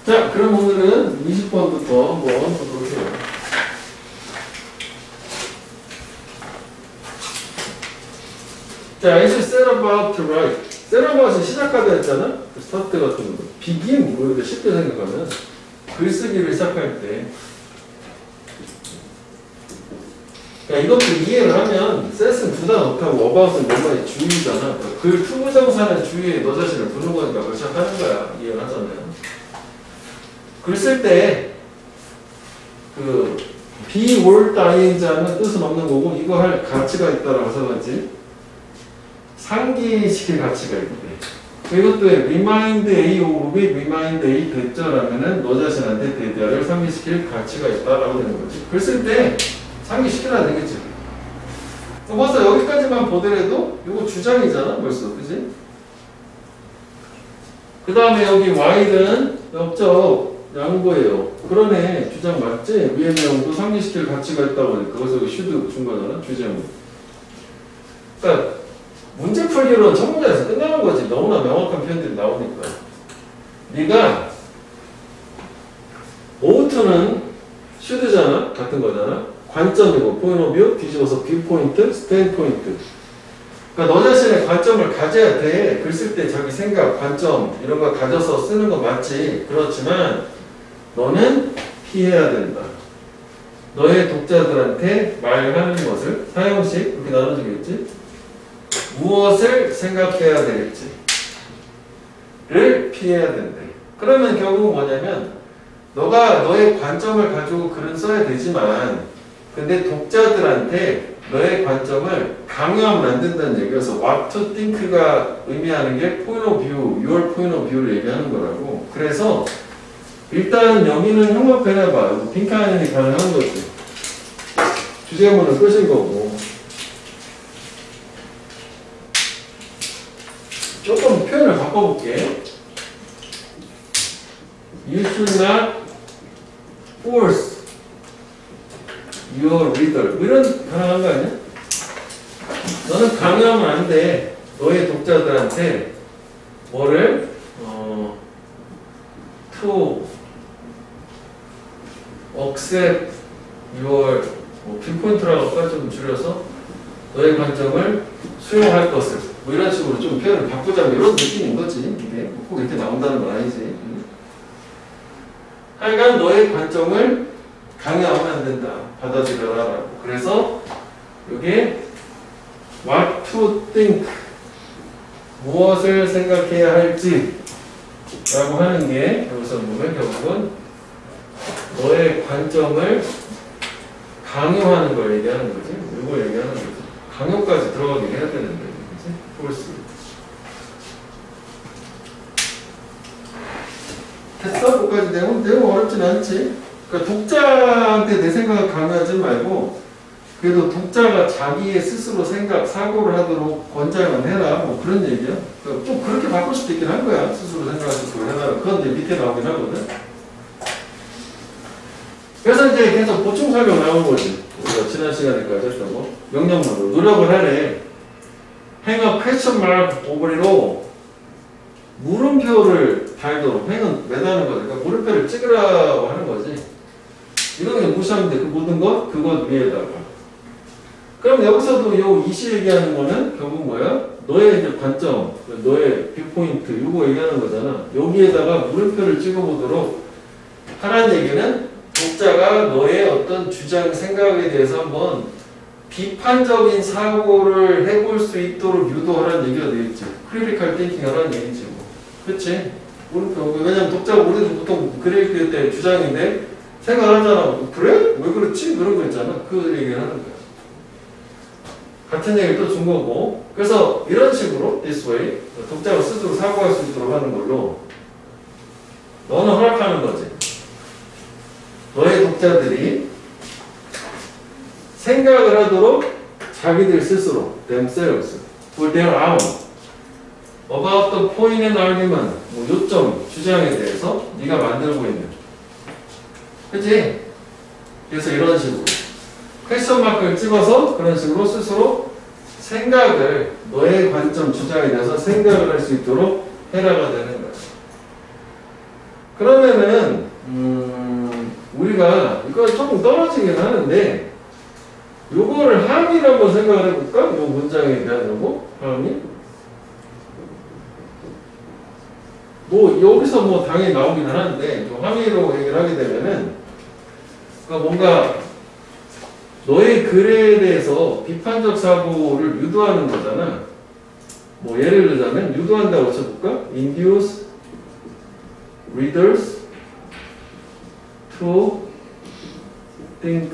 자, 그럼 오늘은 20번부터 한번 보도록 해요. 자, as you set about to write. set about이 시작하다 했잖아? 스타트 같은 거. begin, 뭐, 이렇게 쉽게 생각하면. 글쓰기를 시작할 때. 그러니까 이것도 이해를 하면, set은 부담 못하고, about은 뭔가의 주의잖아. 그러니까 글 투부정사는 주의에 너 자신을 부는 거니까 그걸 시작하는 거야. 이해를 하잖아요. 글 쓸 때, be or die인지 하면 뜻은 없는 거고, 이거 할 가치가 있다라고 써봤지. 상기시킬 가치가 있대. 이것도 remind A of remind A 됐죠라면은 너 자신한테 대대를 상기시킬 가치가 있다라고 되는 거지. 글 쓸 때 상기시켜야 되겠지. 벌써 여기까지만 보더라도 이거 주장이잖아, 벌써, 그지? 그 다음에 여기 Y는 옆적 양보예요. 그러네, 주장 맞지? 위의 내용도 상기시킬 가치가 있다고 하니까 그래서 여기 should 준 거잖아, 주제문. 그러니까 문제 풀기로는 첫 문제에서 끝나는 거지. 너무나 명확한 표현들이 나오니까. 네가 ough는 should잖아, 같은 거잖아. 관점이고 point of view 뒤집어서 viewpoint, standpoint. 그러니까 너 자신의 관점을 가져야 돼. 글 쓸 때 자기 생각, 관점 이런 거 가져서 쓰는 거 맞지. 그렇지만 너는 피해야 된다. 너의 독자들한테 말하는 것을 사형식 이렇게 나눠주겠지. 무엇을 생각해야 될지 를 피해야 된대. 그러면 결국 뭐냐면 너가 너의 관점을 가지고 글은 써야 되지만 근데 독자들한테 너의 관점을 강요하면 안 된다는 얘기여서 what to think가 의미하는 게 point of view, your point of view를 얘기하는 거라고. 그래서 일단 여기는 형광펜 핑크아이언이 가능한 거지. 주제문은 끝인 거고. 조금 표현을 바꿔볼게. You should not force your reader. 이런 가능한 거 아니야? 너는 강요하면 안 돼. 너의 독자들한테 뭐를 to accept your 핀포인트라고 할까? 좀 줄여서 너의 관점을 수용할 것을 뭐 이런 식으로 좀 표현을 바꾸자면 이런 느낌인 거지. 이게 꼭 이렇게 나온다는 건 아니지. 하여간 너의 관점을 강요하면 안 된다. 받아들여라라고. 그래서 이게 what to think 무엇을 생각해야 할지 라고 하는 게 여기서 보면 결국은 너의 관점을 강요하는 걸 얘기하는 거지. 이걸 얘기하는 거지. 강요까지 들어가게 해야 되는데, 그치? force. 됐어? 거기까지 내용 어렵진 않지? 그러니까 독자한테 내 생각을 강요하지 말고, 그래도 독자가 자기의 스스로 사고를 하도록 권장을 해라. 뭐 그런 얘기야. 그러니까 좀 그렇게 바꿀 수도 있긴 한 거야. 스스로 생각할 수 있도록 해라. 그건 이제 밑에 나오긴 하거든. 그래서 이제 계속 보충 설명 나온 거지. 우리가 지난 시간에까지 했던 거. 명령문으로 노력을 하래. hang a question mark over it로 물음표를 달도록 hang은 매다는 거지. 그러니까 물음표를 찍으라고 하는 거지. 이건 그냥 무시하면 돼. 그 모든 것, 그것 위에다가. 그럼 여기서도 요 이시 얘기하는 거는 결국 뭐야? 너의 이제 관점, 너의 뷰포인트, 이거 얘기하는 거잖아. 여기에다가 물음표를 찍어보도록 하라는 얘기는 독자가 너의 어떤 주장, 생각에 대해서 한번 비판적인 사고를 해볼 수 있도록 유도하라는 얘기가 되겠지. 크리티컬 띵킹 하라는 얘기지 뭐. 그치? 물음표. 왜냐면 독자가 우리도 보통 그레이크 때 주장인데 생각하잖아. 그래? 왜 그렇지? 그런 거 있잖아. 그 얘기를 하는 거야. 같은 얘기를 또 준 거고. 그래서 이런 식으로 this way 독자가 스스로 사고할 수 있도록 하는 걸로 너는 허락하는 거지. 너의 독자들이 생각을 하도록 자기들 스스로 themselves for their own about the point and argument 뭐 요점, 주장에 대해서 네가 만들고 있는 그치? 그래서 이런 식으로 퀘스천 마크를 찍어서 그런 식으로 스스로 생각을 너의 관점, 주장에 대해서 생각을 할 수 있도록 해라가 되는 거야. 그러면은 떨어지긴 하는데 요거를 함의를 한번 생각을 해볼까? 요 문장에 대한 요거 함의 뭐 여기서 뭐 당연히 나오기는 하는데 좀 함의로 얘기를 하게 되면은 그러니까 뭔가 너의 글에 대해서 비판적 사고를 유도하는 거잖아. 뭐 예를 들자면 유도한다고 쳐볼까? Induce readers to think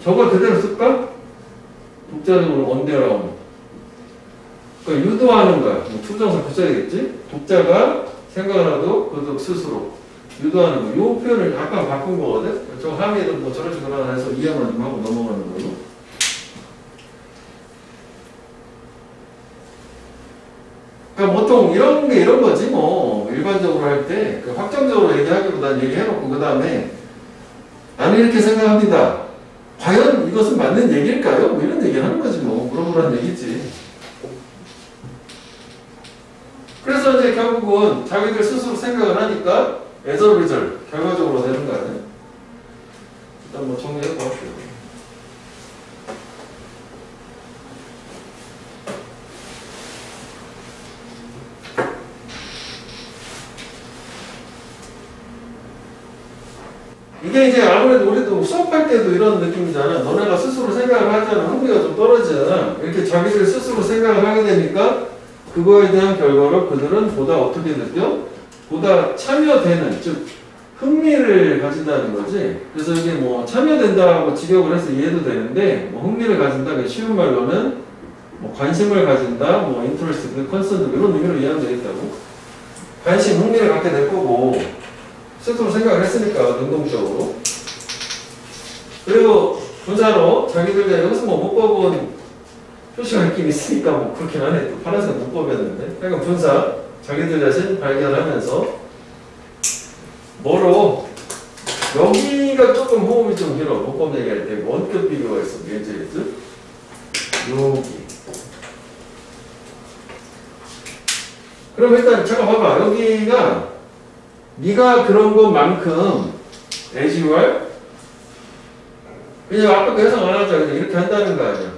저걸 그대로 쓸까? 독자적으로 on their own. 그러니까 유도하는 거야. 뭐 투정사 붙여야겠지? 독자가 생각을 하도 그도 스스로 유도하는 거. 요 표현을 약간 바꾼 거거든? 저 함의는 뭐 저런 식으로 하나 해서 이해만 좀 하고 넘어가는 걸로. 그러니까 보통 이런 게 이런 거지 뭐. 일반적으로 할 때 그 확정적으로 얘기하기보다는 얘기해놓고 그 다음에 나는 이렇게 생각합니다. 과연 이것은 맞는 얘기일까요? 뭐 이런 얘기를 하는 거지 뭐. 그런 얘기지. 그래서 이제 결국은 자기들 스스로 생각을 하니까 as a result 결과적으로 되는 거 아니야? 일단 뭐 정리해 봅시다. 이게 이제 아무래도 우리도 수업할 때도 이런 느낌이잖아. 너네가 스스로 생각을 하잖아. 흥미가 좀 떨어지잖아. 이렇게 자기들 스스로 생각을 하게 되니까 그거에 대한 결과를 그들은 보다 어떻게 느껴? 보다 참여되는, 즉 흥미를 가진다는 거지. 그래서 이게 뭐 참여된다고 직역을 해서 이해도 되는데 뭐 흥미를 가진다, 쉬운 말로는 뭐 관심을 가진다, 뭐 interest, concern 이런 의미로 이해하면 되겠다고. 관심, 흥미를 갖게 될 거고 스스로 생각을 했으니까 능동적으로. 그리고 분사로 자기들 여기서 뭐 문법은 표시가 있긴 있으니까 뭐 그렇긴 하네. 또 파란색 문법이었는데. 그러니까 분사 자기들 자신 발견하면서 뭐로 여기가 조금 호흡이 좀 길어. 문법 얘기할 때 원급 비교가 있어. 예제에서 여기. 그럼 일단 잠깐 봐봐. 여기가 네가 그런 것만큼 as you are 그냥 아까 그 해석 안 하자. 그냥 이렇게 한다는 거 아니야.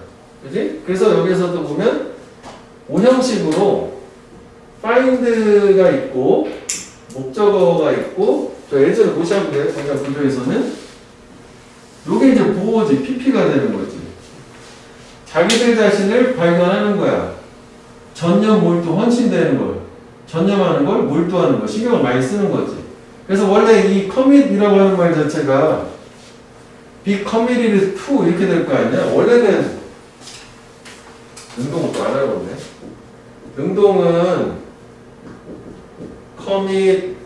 그지? 그래서 여기서도 보면 오형식으로 find가 있고 목적어가 있고 저 예전에 무시하면 돼요. 그냥 구조에서는 요게 이제 보호지 PP가 되는 거지. 자기들 자신을 발견하는 거야. 전념 몰두 헌신되는 걸. 전념하는 걸 몰두하는 거. 신경을 많이 쓰는 거지. 그래서 원래 이 commit이라고 하는 말 자체가 be committed to 이렇게 될 거 아니야. 원래는 능동은 또 안 알아보네. 능동은 commit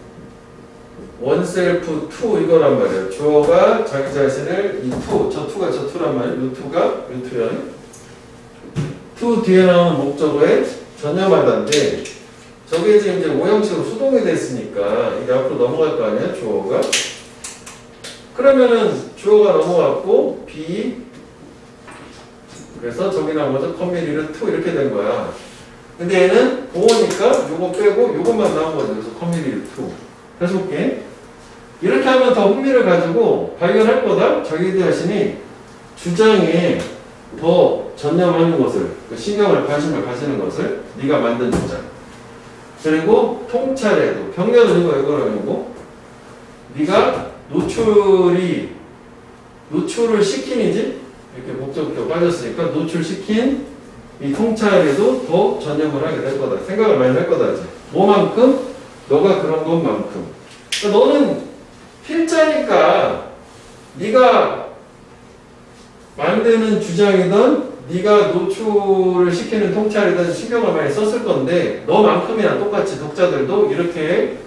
oneself to 이거란 말이에요. 주어가 자기 자신을 이 to, 저 to가 저 to란 말이에요. 요 to가 요 to야. to 뒤에 나오는 목적어에 전념하다인데 저게 이제 오형식으로 수동이 됐으니까 이게 앞으로 넘어갈 거 아니야, 주어가. 그러면은 주어가 넘어갔고 be 그래서 저기 나온 거죠. committed to 이렇게 된 거야. 근데 얘는 보호니까 요거 빼고 요것만 나온 거죠. 그래서 committed to. 다시 볼게. 이렇게 하면 더 흥미를 가지고 발견할 거다. 자기 자신이 주장에 더 전념하는 것을, 신경을, 관심을 가지는 것을 네가 만든 주장. 그리고 통찰에도 병렬은 이거라는 거고 네가 노출을 시킨이지 이렇게 목적도 빠졌으니까 노출시킨 이 통찰에도 더 전념을 하게 될 거다. 생각을 많이 할 거다. 이제. 뭐만큼? 너가 그런 것만큼. 그러니까 너는 필자니까 네가 만드는 주장이든 네가 노출을 시키는 통찰이든 신경을 많이 썼을 건데 너만큼이나 똑같이 독자들도 이렇게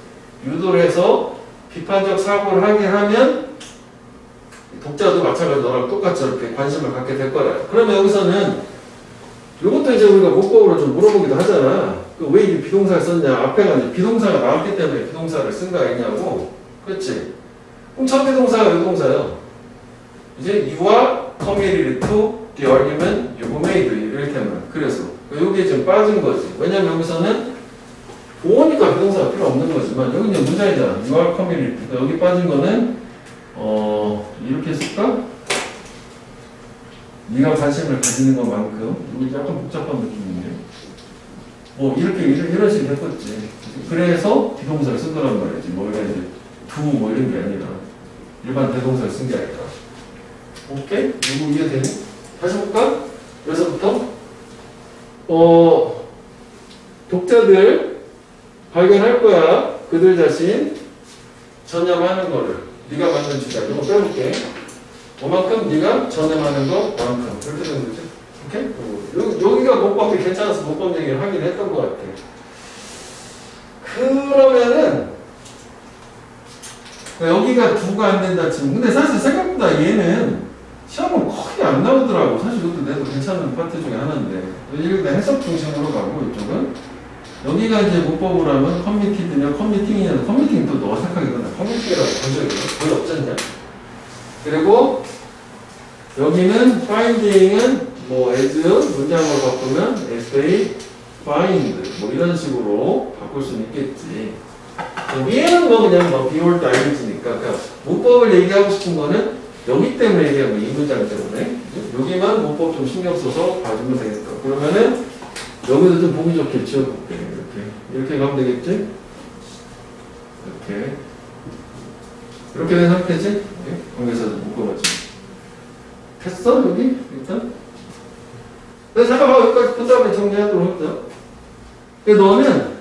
유도를 해서 비판적 사고를 하게 하면 독자도 마찬가지로 너랑 똑같이 이렇게 관심을 갖게 될 거라. 그러면 여기서는 이것도 이제 우리가 문법으로 좀 물어보기도 하잖아. 왜 이 비동사를 썼냐? 앞에가 이제 비동사가 나왔기 때문에 비동사를 쓴 거 아니냐고. 그렇지? 그럼 첫 비동사가 이 동사예요. 이제 you're committed to the argument you made 이를테면 그래서 여기에 좀 빠진 거지. 왜냐면 여기서는 보호니까 비동사가 필요 없는 거지만 여기 이제 문장이잖아. you are committed. 여기 빠진 거는 이렇게 쓸까? 네가 관심을 가지는 것만큼. 이게 약간 복잡한 느낌인데. 뭐 이런 식으로 했겠지. 그래서 비동사를 쓴 거란 말이지. 뭐 이런 두 뭐 이런 게 아니라 일반 대동사를 쓴 게 아니라. 오케이? 이거 이해되니? 다시 볼까? 여기서부터 독자들 발견할 거야. 그들 자신 전념하는 거를 네가 만든 주자. 이거 빼볼게. 그만큼 네가 전념하는 것만큼. 이렇게 되는 거지. 오케이? 여기가 문법이 괜찮아서 문법 얘기를 하긴 했던 것 같아. 그러면은 여기가 두가 안 된다 치면, 근데 사실 생각보다 얘는 시험은 거의 안 나오더라고. 사실 이것도 내도 괜찮은 파트 중에 하나인데. 일단 해석 중심으로 가고, 이쪽은. 여기가 이제 문법으로 하면 커미티드냐, 커미팅이냐, 커미팅 또 어색하게 끝나. 커미팅이라고 본 적이 거의 없잖냐. 그리고 여기는 finding은 뭐 as 문장으로 바꾸면 essay, find 뭐 이런 식으로 바꿀 수는 있겠지. 위에는 뭐 그냥 뭐 behold ing니까 그러니까 문법을 얘기하고 싶은 거는 여기 때문에 얘기하고 이 문장 때문에 여기만 문법 좀 신경 써서 봐주면 되겠다. 그러면은 여기도 좀 보기 좋게 지어볼게. 이렇게 가면 되겠지? 이렇게 된 상태지? 관계사도 묶어가지고 됐어? 여기? 일단 잠깐만 여기까지 그 다음에 정리하도록 하자. 너는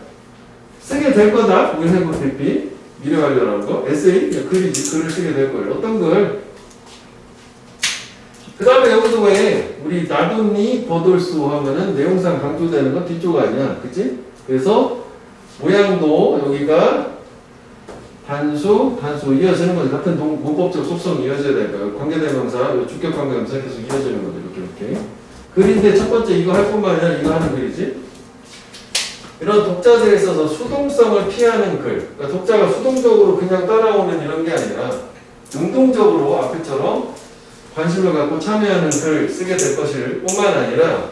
쓰게 될 거다. 우리 해본 대피 미래 관련한 거 에세이 글이지. 글을 쓰게 될 거예요. 어떤 글? 그 다음에 여기도 왜 우리 나돈니 버돌수 하면은 내용상 강조되는 건 뒤쪽 아니야. 그치? 그래서 모양도 여기가 단수 이어지는 거지. 같은 문법적 속성이 이어져야 될까요? 관계대명사, 주격 관계대명사 계속 이어지는 거죠. 이렇게. 글인데 첫 번째 이거 할 뿐만 아니라 이거 하는 글이지. 이런 독자들에 있어서 수동성을 피하는 글. 그러니까 독자가 수동적으로 그냥 따라오는 이런 게 아니라 능동적으로 앞에처럼 관심을 갖고 참여하는 글을 쓰게 될 것일 뿐만 아니라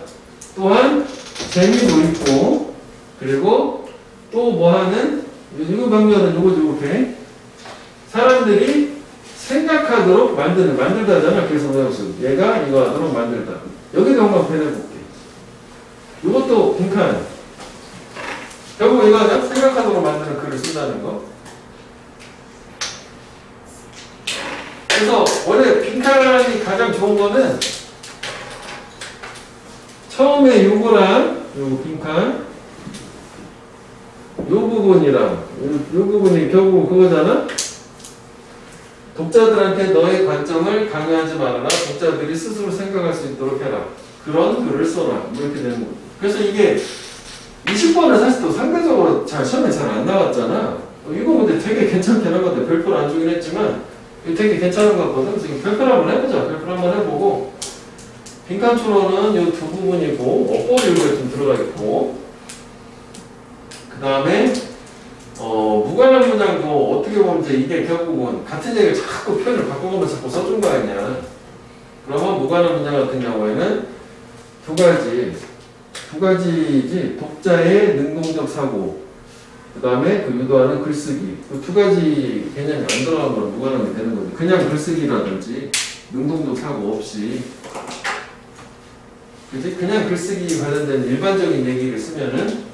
또한 재미도 있고 그리고 또 뭐하는 이거 방면은 요거 이렇게 사람들이 생각하도록 만들다잖아. 그래서 얘가 이거 하도록 만들다. 여기도 한번 표현해볼게. 이것도 빈칸. 결국 이거 하자. 생각하도록 만드는 글을 쓴다는 거. 그래서 원래 빈칸이 가장 좋은 거는 처음에 요거랑 요 빈칸 요 부분이랑 요 부분이 결국 그거잖아. 독자들한테 너의 관점을 강요하지 말아라. 독자들이 스스로 생각할 수 있도록 해라. 그런 글을 써라. 이렇게 되는 거고. 그래서 이게 20번은 사실 또 상대적으로 시험에 잘 안 나왔잖아. 이거 근데 되게 괜찮게 나왔는데 별표를 안 주긴 했지만 되게 괜찮은 것 같거든. 그래서 별표를 한번 해보자. 별표를 한번 해보고 빈칸 추론은 이 두 부분이고 어법 일부에 좀 들어가겠고 그 다음에 무관한 문장도 어떻게 보면 이게 결국은 같은 얘기를 자꾸 표현을 바꿔가면서 자꾸 써준 거 아니냐. 그러면 무관한 문장 같은 경우에는 두 가지지. 독자의 능동적 사고 그 다음에 그 유도하는 글쓰기 그 두 가지 개념이 안 들어가면 무관한 게 되는 거지. 그냥 글쓰기라든지 능동적 사고 없이 그치? 그냥 글쓰기 관련된 일반적인 얘기를 쓰면은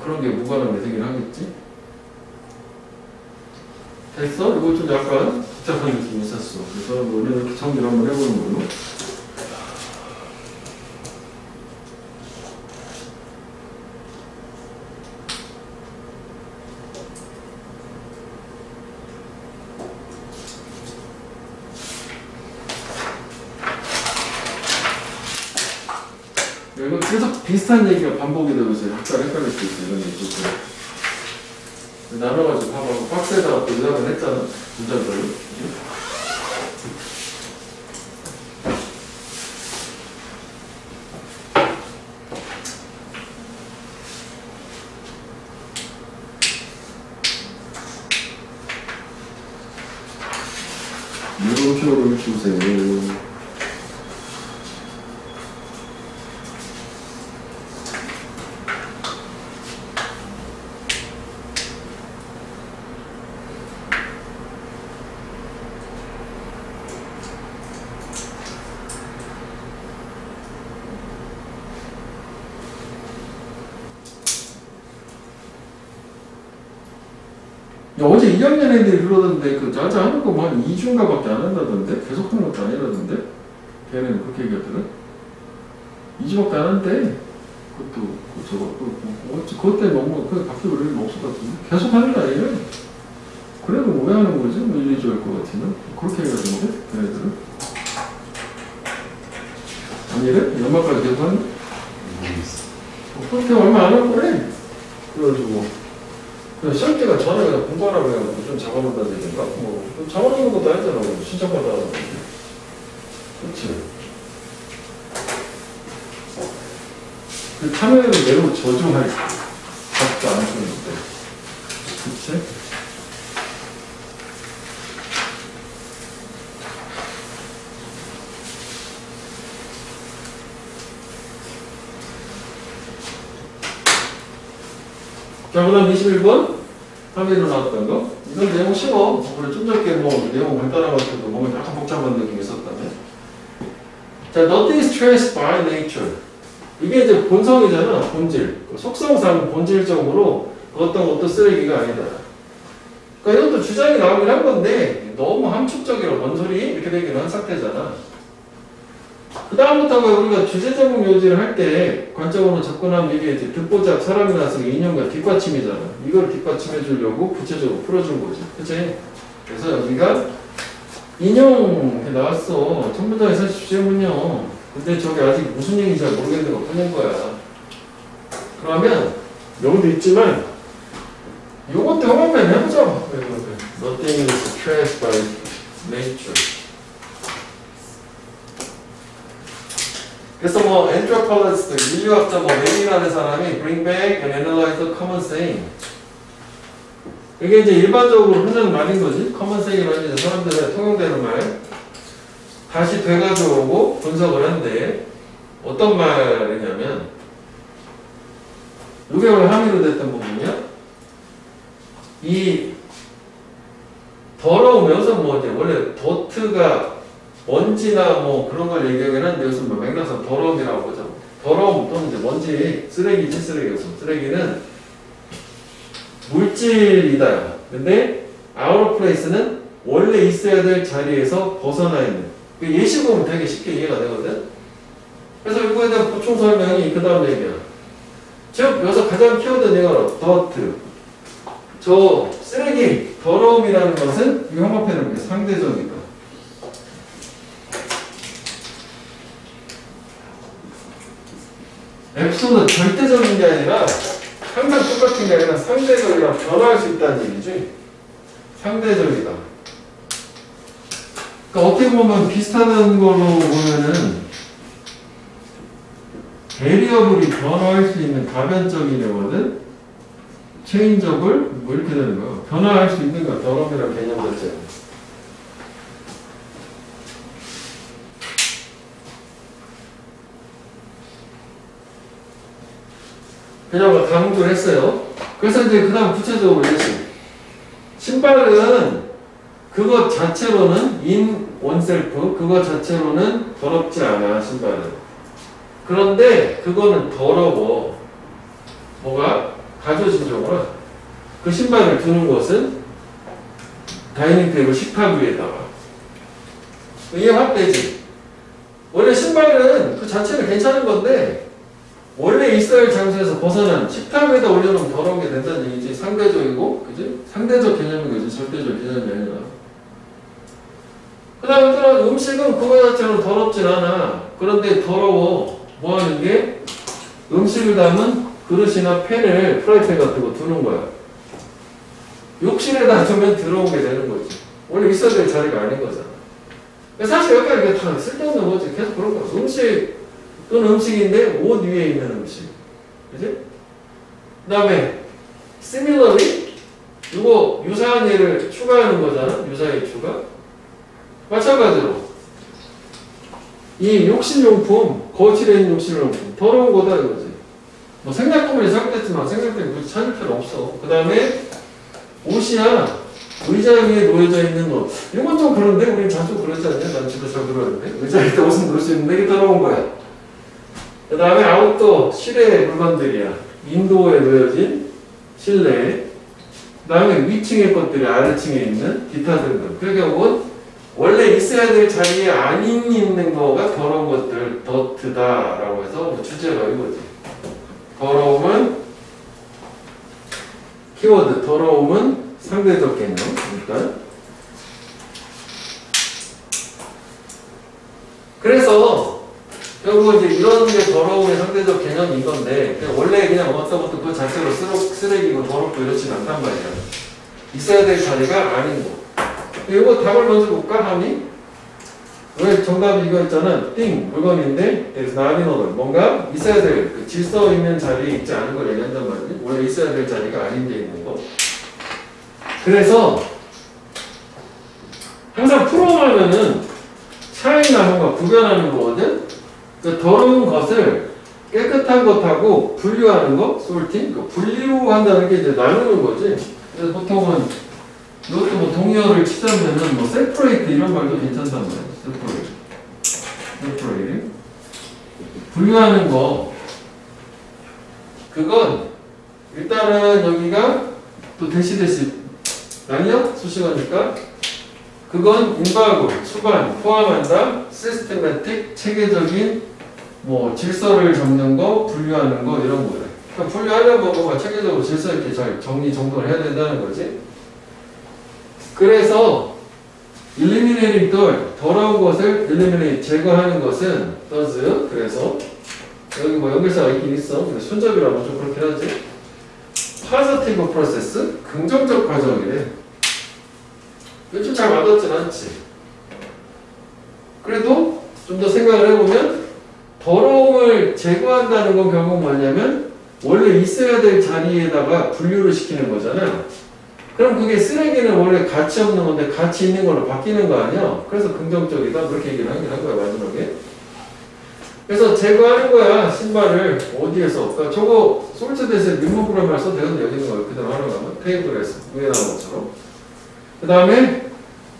그런 게 무관한 게 되긴 하겠지. 됐어? 이거 좀 약간 복잡한 느낌이 있었어. 그래서 우리는 이렇게 정리를 한번 해보는 걸로. 이거 계속 비슷한 얘기가 반복이 되면서 약간 헷갈릴 수 있어. 이런 얘기 있을 때. 나눠가지고 봐봐. 박스에다가 또 요약을 했잖아. 문장들을. 물음표를 주세요. 야, 어제 2학년 애들이 그러던데 그 자자 하는 거 뭐 한 2주인가밖에 안 한다던데 계속 하는 것도 아니라던데 걔는 그렇게 얘기하더라. 2주밖에 안 한대. 그것 때문에 너무 그게 바뀔 일은 없을 것 같은데 계속 하는 거 아니에요? 그래도 뭐 왜 하는 거지? 뭐 1, 2주 할 것 같으면 그렇게 얘기하던데 걔네들은 아니래? 연말까지 계속 하는? 그렇게 얼마 안 할 거래. 그래가지고 그냥 시험 때가 전에 그냥 공부하라고 해가지고 좀 잡아놓는다는 얘기인가? 뭐 좀 잡아놓는 것도 아니잖아. 뭐 신청받아. 그렇지. 그 참여를 매우 저조할 답도 안 주는데. 그치? 자, 그 다음 21번. 함의로 나왔던 거. 이건 내용 쉬워. 우리 좀 전에 뭐 내용 간단한 것들도 뭔가 약간 복잡한 느낌이 있었다네. 자, nothing is traced by nature. 이게 이제 본성이잖아. 본질. 속성상 본질적으로 어떤 것도 쓰레기가 아니다. 그러니까 이것도 주장이 나오긴 한 건데 너무 함축적이라 뭔 소리? 이렇게 되긴 한 상태잖아. 그 다음부터가 우리가 주제제목 요지를 할 때 관점으로 접근하면 이게 이제 듣보잡 사람이나 쓰는 인용과 뒷받침이잖아. 이걸 뒷받침해 주려고 구체적으로 풀어준 거지. 그치? 그래서 여기가 인용 나왔어. 천문장에서 주제문요. 근데 저게 아직 무슨 얘기인지 잘 모르겠는 거 푸는 거야. 그러면 여기도 있지만 요것도 한번 해보자. Nothing is traced by nature. 그래서 뭐 anthropologist, 인류학자 뭐 레빈이라는 사람이 bring back and analyze the common saying. 이게 이제 일반적으로 흔한 말인 거지. common saying이라는 이제 사람들의 통용되는 말. 다시 되가져오고 분석을 한데 어떤 말이냐면 이게 원래 함의로 됐던 부분이야. 이 더러우면서 뭐 이제 원래 더트가 먼지나 뭐 그런 걸 얘기하긴 하는데 여기서 뭐 맥락상 더러움이라고 보죠. 더러움 또는 이제 먼지, 쓰레기지 쓰레기였어. 쓰레기는 물질이다. 근데 out of place는 원래 있어야 될 자리에서 벗어나 있는. 예시 보면 되게 쉽게 이해가 되거든. 그래서 이거에 대한 보충 설명이 그 다음 얘기야. 즉 여기서 가장 키워드 내가 더트. 저 쓰레기, 더러움이라는 것은 이 형광펜은 상대적이다. 앱소는 절대적인 게 아니라 항상 똑같은 게 아니라 상대적이라 변화할 수 있다는 얘기지. 상대적이다. 그러니까 어떻게 보면 비슷하다는 걸로 보면은 베리어블이 변화할 수 있는 가변적인 애거든. 체인적을 뭐 이렇게 되는 거야. 변화할 수 있는 거야. 더러움이라는 개념 자체가. 그냥 강조를 했어요. 그래서 이제 그 다음 구체적으로 예시. 신발은 그것 자체로는 in oneself, 그것 자체로는 더럽지 않아, 신발은. 그런데 그거는 더러워. 뭐가? 가져진 적으로 그 신발을 두는 곳은 다이닝 테이블 식탁 위에다가. 이해 확 되지? 원래 신발은 그 자체는 괜찮은 건데 원래 있어야 할 장소에서 벗어난 식탁 위에다 올려놓으면 더러운 게 된다는 얘기지. 상대적이고, 그지? 상대적 개념인 거지. 절대적 개념이 아니라. 그 다음에 음식은 그거 자체로 더럽진 않아. 그런데 더러워. 뭐 하는 게? 음식을 담은 그릇이나 팬을 프라이팬 같은 거 두는 거야. 욕실에다 두면 더러운 게 되는 거지. 원래 있어야 될 자리가 아닌 거잖아. 사실 여기가 이게 다 쓸데없는 거지. 계속 그런 거야. 음식 또는 음식인데 옷 위에 있는 음식. 그지? 그 다음에 similarly 이거 유사한 예를 추가하는 거잖아. 유사의 추가. 마찬가지로 이 욕실용품, 거실에 있는 욕실용품 더러운 거다 이거지. 뭐 생략품을 생각했지만 생략되면 굳이 찾을 필요 없어. 그 다음에 옷이야. 의자 위에 놓여져 있는 옷. 이건 좀 그런데 우리 자주 그러지 않냐? 난 집에 잘 그러는데 의자 위에 옷은 놓을 수 있는데 이게 더러운 거야. 그 다음에 아웃도어, 실외 물건들이야. 인도어에 놓여진 실내. 그 다음에 위층의 것들이 아래층에 있는 기타 등등. 그 경우는 원래 있어야 될 자리에 안 있는 거가 더러운 것들, 더트다라고 해서 뭐 주제가 이거지. 더러움은 키워드, 더러움은 상대적 개념. 그러니까 그래서 결국 이제 이런 게 더러움의 상대적 개념인 건데 원래 그냥 어떤 것도 그 자체로 쓰레기고 더럽고 이렇진 않단 말이야. 있어야 될 자리가 아닌 거. 이거 답을 먼저 볼까? 함이? 왜 정답이 이거 있잖아. 띵 물건인데 there's not in order. 뭔가 있어야 될 그 질서 있는 자리에 있지 않은 걸 얘기한단 말이지. 원래 있어야 될 자리가 아닌 데 있는 거. 그래서 항상 프롬하면은 차이나는 거 구별하는 거거든. 그 더러운 것을 깨끗한 것하고 분류하는 거, 솔팅. 그 분류한다는 게 이제 나누는 거지. 그래서 보통은 이것도 뭐 동의어를 치자면은 뭐 separate 이런 말도 괜찮단 말이야. separate. 분류하는 거. 그건 일단은 여기가 또 대시 아니요? 수식어니까. 그건 인바고 수반 포함한다. 시스테매틱 체계적인 뭐 질서를 잡는 거, 분류하는 거 이런 거래. 그러니까 분류하려면 뭔가 체계적으로 질서 있게 잘 정리 정돈을 해야 된다는 거지. 그래서 eliminating 더러운 것을 eliminate 제거하는 것은 does. 그래서 여기 뭐 연결사가 있긴 있어. 근데 순접이라고 좀 그렇긴 하지. positive process 긍정적 과정이래. 좀 잘 와닿진 않지. 그래도 좀 더 생각을 해보면 더러움을 제거한다는 건 결국 뭐냐면 원래 있어야 될 자리에다가 분류를 시키는 거잖아. 그럼 그게 쓰레기는 원래 가치 없는 건데 가치 있는 걸로 바뀌는 거 아니야? 그래서 긍정적이다. 그렇게 얘기를 하긴 한 거야 마지막에. 그래서 제거하는 거야. 신발을 어디에서. 그러니까 저거 솔트데스에 리무브란 말 써도 되거든. 여기 있는 거 그대로 하는 거면 테이블에서 위에 나온 것처럼. 그 다음에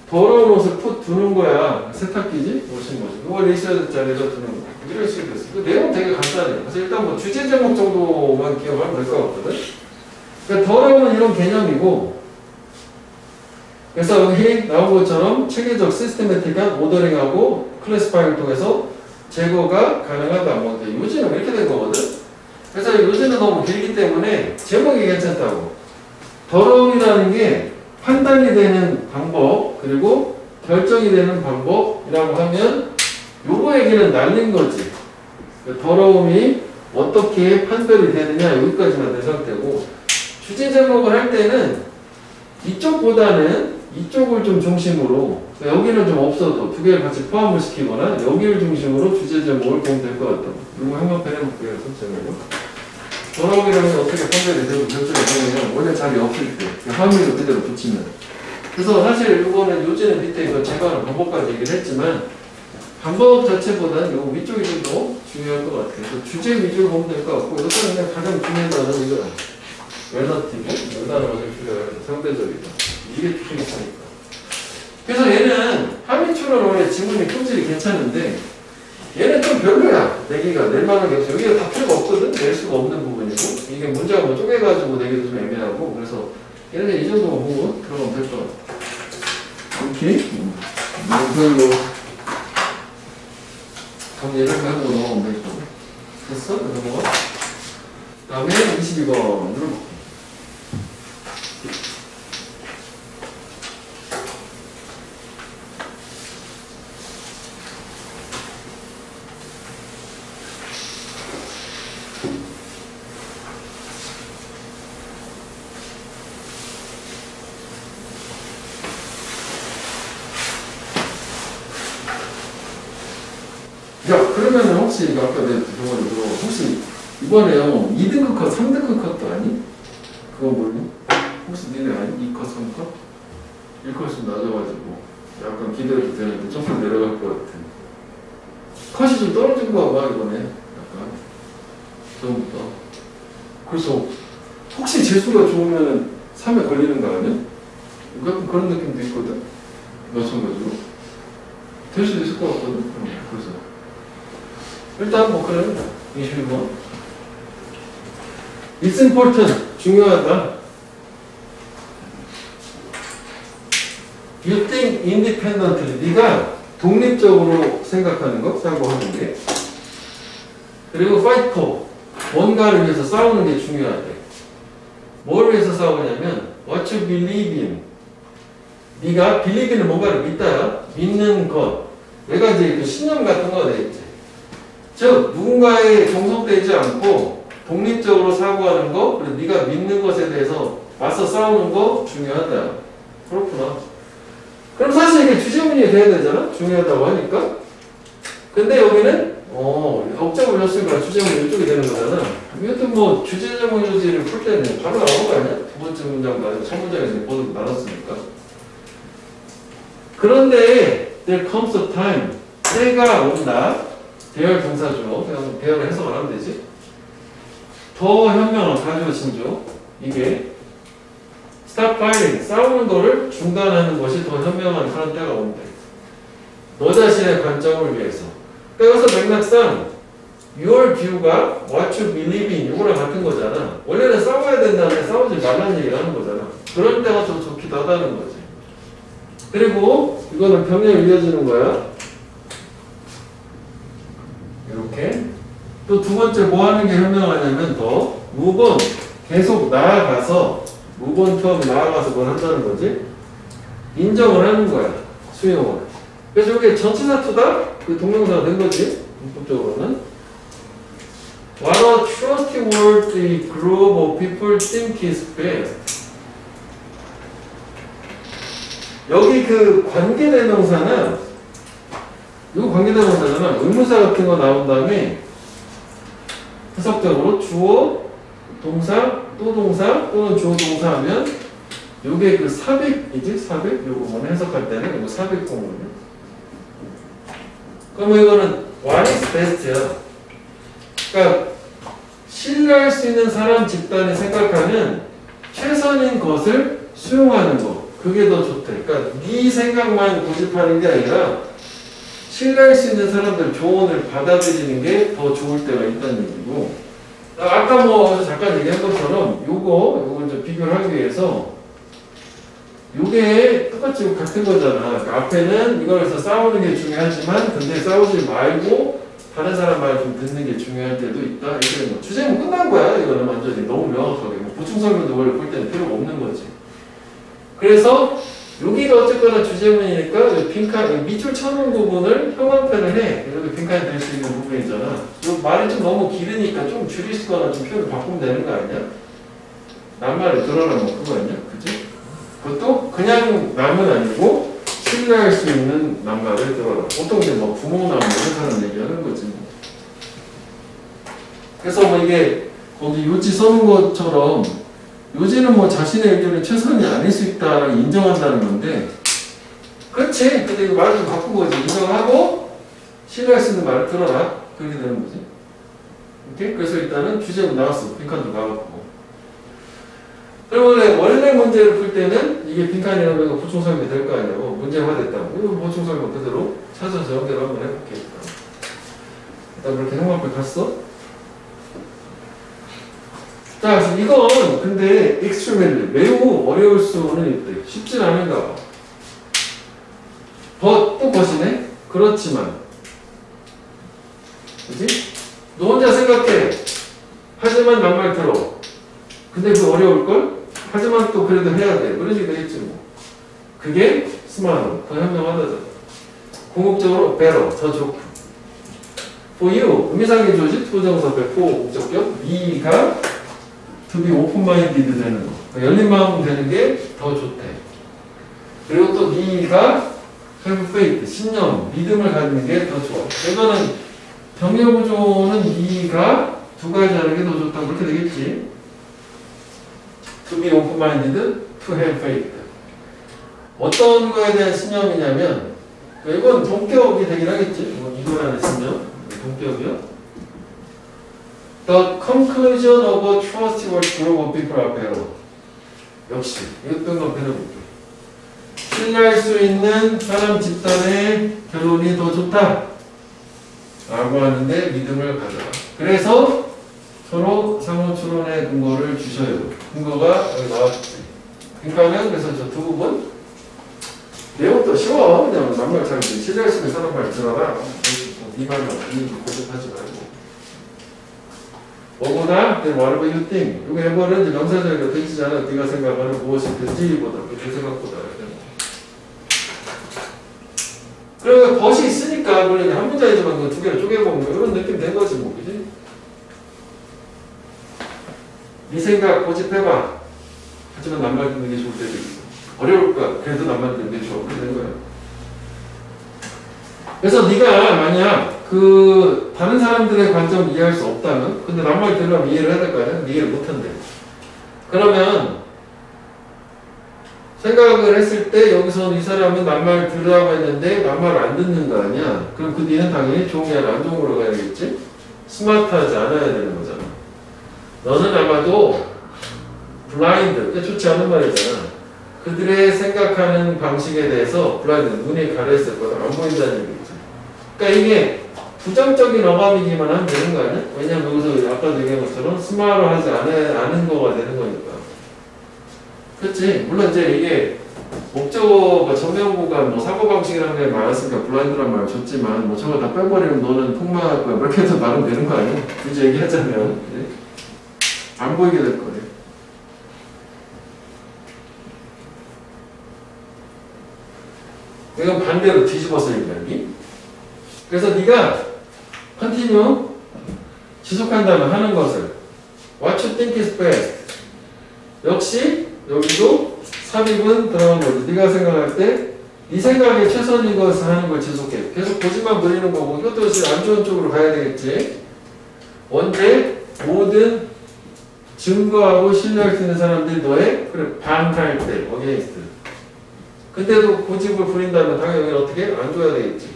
더러운 옷을 두는 거야. 세탁기지? 워싱머신. 원래 있어야 될 자리에다 두는 거. 이런 식으로 됐어. 그 내용 되게 간단해. 그래서 일단 뭐 주제 제목 정도만 기억하면 될 것 같거든. 그러니까 더러움은 이런 개념이고, 그래서 여기 나온 것처럼 체계적 시스테매틱한 오더링하고 클래스파이를 통해서 제거가 가능하다. 뭐 요지는 이렇게 된 거거든. 그래서 요지는 너무 길기 때문에 제목이 괜찮다고. 더러움이라는 게 판단이 되는 방법 그리고 결정이 되는 방법이라고 하면 요거 얘기는 날린 거지. 더러움이 어떻게 판별이 되느냐 여기까지만 된 상태고, 주제 제목을 할 때는 이쪽보다는 이쪽을 좀 중심으로, 여기는 좀 없어도 두 개를 같이 포함을 시키거나 여기를 중심으로 주제 제목을 보면 될 것 같다. 이거 한번 해볼게요. 선생님으로. 더러움이라면 어떻게 판별이 되고 결정이 되느냐, 원래 자리 없을 때 함의를 그대로 붙이면. 그래서 사실 이거는 요지는 밑에 이거 제거하는 방법까지 얘기를 했지만 방법 자체보다는 요 위쪽이 좀 더 중요한 것 같아요. 그래서 주제 위주로 보면 될 것 같고, 이것은 그냥 가장 중요한 단어는 이거야. 웰러티브, 단어가 상대적이다. 이게 중요하니까. 그래서 얘는 함의추는 원래 지문이 품질이 괜찮은데 얘는 좀 별로야. 내기가 낼 만한 게 없어. 여기가 다 필요가 없거든. 낼 수가 없는 부분이고, 이게 문제가 뭐 쪼개가지고 내기도 좀 애매하고, 그래서 얘는 이 정도만 보고 들어가면 될 것 같아. 오케이? 별로 정리를 하고 넘어가면 되겠다. 됐어? 넘어가. 그 다음에 22번 눌러볼게. 야, 그러면은 혹시 아까 내 저번에 혹시 이번에요 2등급 컷, 3등급 컷도 아니? 그거 뭐니? 혹시 니네 아니? 2컷, 3컷? 1컷이 낮아가지고 약간 기대도 되는데 조금 내려갈 것 같아. 컷이 좀 떨어진 거 봐 이번에 약간 처음부터. 그래서 혹시 재수가 좋으면 3에 걸리는 거 아니야? 약간 그런 느낌도 있거든. 마찬가지로 될 수도 있을 것 같거든. 그래서 일단 뭐 그래. 21번. It's important. 중요하다. You think independently. 네가 독립적으로 생각하는 거, 사고하는 게. 그리고 fight for. 뭔가를 위해서 싸우는 게 중요하대. 뭘 위해서 싸우냐면 what you believe in. 네가 believe in은 뭔가를 믿다야. 믿는 것. 내가 이제 그 신념 같은 거 되겠지. 즉 누군가에 종속되지 않고 독립적으로 사고하는 거, 그리고 네가 믿는 것에 대해서 맞서 싸우는 거 중요하다. 그렇구나. 그럼 사실 이게 주제문이 돼야 되잖아? 중요하다고 하니까. 근데 여기는 억자가 올렸으니까 주제문이 이쪽이 되는 거잖아. 이것도 뭐 주제제목 요지를 풀 때는 바로 나온 거 아니야? 두 번째 문장도 아니고 첫 문장에서 모두 나눴으니까. 그런데 there comes a time. 때가 온다. 대열 동사죠. 그냥 대열을 해석을 하면 되지. 더 현명한 가주어신조. 이게 stop fighting. 싸우는 거를 중단하는 것이 더 현명한 그런 때가 온대. 너 자신의 관점을 위해서. 그래서 맥락상 your view가 what you believe in 이거랑 같은 거잖아. 원래는 싸워야 된다는데 싸우지 말라는 얘기를 하는 거잖아. 그럴 때가 더 좋기도 하다는 거지. 그리고 이거는 병렬 이어지는 거야. 이렇게. 또 두 번째 뭐 하는 게 현명하냐면 더 move on. 계속 나아가서 move on to 나아가서 뭘 한다는 거지. 인정을 하는 거야. 수용을. 그래서 이게 전치사 투다? 그 동명사가 된 거지. 문법적으로는. What a trustworthy group of people think is best. 여기 그 관계대명사는 이거 관계대명사잖아. 의문사 같은 거 나온 다음에 해석적으로 주어, 동사, 또 동사 또는 주어 동사 하면 요게 그 삽입이지? 삽입? 요거 뭐 해석할 때는 이거 삽입 공문이야. 그러면 이거는 what is best야. 그러니까 신뢰할 수 있는 사람 집단이 생각하는 최선인 것을 수용하는 거. 그게 더 좋대. 그러니까 네 생각만 고집하는 게 아니라 신뢰할 수 있는 사람들 조언을 받아들이는 게 더 좋을 때가 있다는 얘기고. 아까 뭐 잠깐 얘기한 것처럼 요거 이제 비교를 하기 위해서 요게 똑같이 같은 거잖아. 그러니까 앞에는 이걸 해서 싸우는 게 중요하지만 근데 싸우지 말고 다른 사람 말 좀 듣는 게 중요할 때도 있다. 이게 뭐 주제는 끝난 거야. 이거는 완전히 너무 명확하게. 뭐 보충 설명도 원래 볼 때는 필요가 없는 거지. 그래서 여기가 어쨌거나 주제문이니까 빈칸 밑줄 쳐놓은 부분을 형광펜을 해. 이렇게 빈칸이 될 수 있는 부분이잖아. 요 말이 좀 너무 길으니까 좀 줄이시거나 좀 표현을 바꾸면 되는 거 아니야? 낱말을 드러나면 그거 아니야? 그치? 그것도 그냥 남은 아니고 신뢰할 수 있는 낱말을 들어라. 보통 이제 뭐 부모나 뭐 이런 사람 얘기하는 거지. 그래서 뭐 이게 거기 요지 써놓은 것처럼 요지는 뭐 자신의 의견이 최선이 아닐 수 있다라고 인정한다는 건데 그렇지. 근데 이거 말을 좀 바꾼 거지. 인정하고 신뢰할 수 있는 말을 들어라. 그렇게 되는 거지. 오케이? 그래서 일단은 주제문 나왔어. 빈칸도 나왔고. 그러면 원래 문제를 풀 때는 이게 빈칸이라면 보충 설명이 될 거 아니냐고. 문제화됐다고. 이거 보충 설명 그대로 찾아서 연결 한번 해볼게. 일단 그렇게 형광펜 갔어? 자, 이건 근데 extremely 매우 어려울 수는 있대. 쉽진 않은가 봐. 또 것이네? 그렇지만. 그치? 너 혼자 생각해. 하지만 낱말 들어. 근데 그 어려울걸? 하지만 또 그래도 해야 돼. 그런 식이 되겠지 뭐. 그게 스마트, 더 현명하다잖아. 궁극적으로 better, 더 좋고. for you, 의미상의 조직, 부정사, for 목적격, 네가 to be open-minded 되는 거. 열린 마음 되는 게 더 좋대. 그리고 또 네가 have faith, 신념, 믿음을 갖는 게 더 좋아. 이거는 병렬구조는 네가 두 가지 하는 게 더 좋다. 그렇게 되겠지. to be open-minded, to have faith. 어떤 거에 대한 신념이냐면 이건 동격이 되긴 하겠지. 이거라는 신념. 동격이요. The conclusion of a trustworthy group of people are better. 역시 이것도 한번 배워볼게. 신뢰할 수 있는 사람 집단의 결론이 더 좋다 라고 하는데 믿음을 가져라. 그래서 서로 상호 추론의 근거를 주셔요. 근거가 여기 나왔지. 그러니까는 그래서 저 두 부분 내용도 쉬워. 그냥 남말 잘 신뢰할 수 있는 사람 말 들어라. 네 말만 고집하지 말고. 뭐보다 whatever you think. 이거 에버는 이제 명사절가 되지잖아. 네가 생각하는 무엇이든지보다 그 생각보다. 그러면 벗이 있으니까 그냥 한 문장이지만 그 두 개를 쪼개보면 이런 느낌 된 거지 뭐, 그지? 네 생각 고집해봐. 하지만 남말 듣는 게 좋을 때도 있어. 어려울까? 그래도 남말 듣는 게 좋아. 그렇게 된 거야. 그래서 네가 만약 그 다른 사람들의 관점 이해할 수 없다면, 근데 남말 들으려면 이해를 해야 될 거 아니야? 이해를 못한대. 그러면 생각을 했을 때 여기서 이 사람은 남말 들으라고 했는데 남말을 안 듣는 거 아니야? 그럼 그 뒤는 당연히 좋은 게 아니라 안 좋은 거로 가야 되겠지? 스마트하지 않아야 되는 거잖아. 너는 아마도 블라인드, 좋지 않은 말이잖아. 그들의 생각하는 방식에 대해서 블라인드, 눈이 가려있을 거다. 안 보인다는 얘기지. 그러니까 이게 부정적인 어감이기만 하면 되는 거 아니야? 왜냐면 여기서 아까도 얘기한 것처럼 스마트하지 않은 거가 되는 거니까. 그렇지. 물론 이제 이게 목적어가 정명구가 뭐 사고방식이라는 게 많았으니까 블라인드란 말을 줬지만 뭐 저거 다 빼버리면 너는 통마할 거야. 이렇게 해서 말은 되는 거 아니야? 굳이 얘기하자면. 네? 안 보이게 될 거예요. 이건 반대로 뒤집어서 얘기하기. 그래서 네가 continue 지속한다면 하는 것을 what you think is best. 역시 여기도 삽입은 들어간 거지. 네가 생각할 때 네 생각에 최선인 것을 하는 걸 지속해. 계속 고집만 부리는 거고 이것도 안 좋은 쪽으로 가야 되겠지. 언제 모든 증거하고 신뢰할 수 있는 사람들이 너의 그래 반할 때 against. 근데도 고집을 부린다면 당연히 어떻게 안 줘야 되겠지.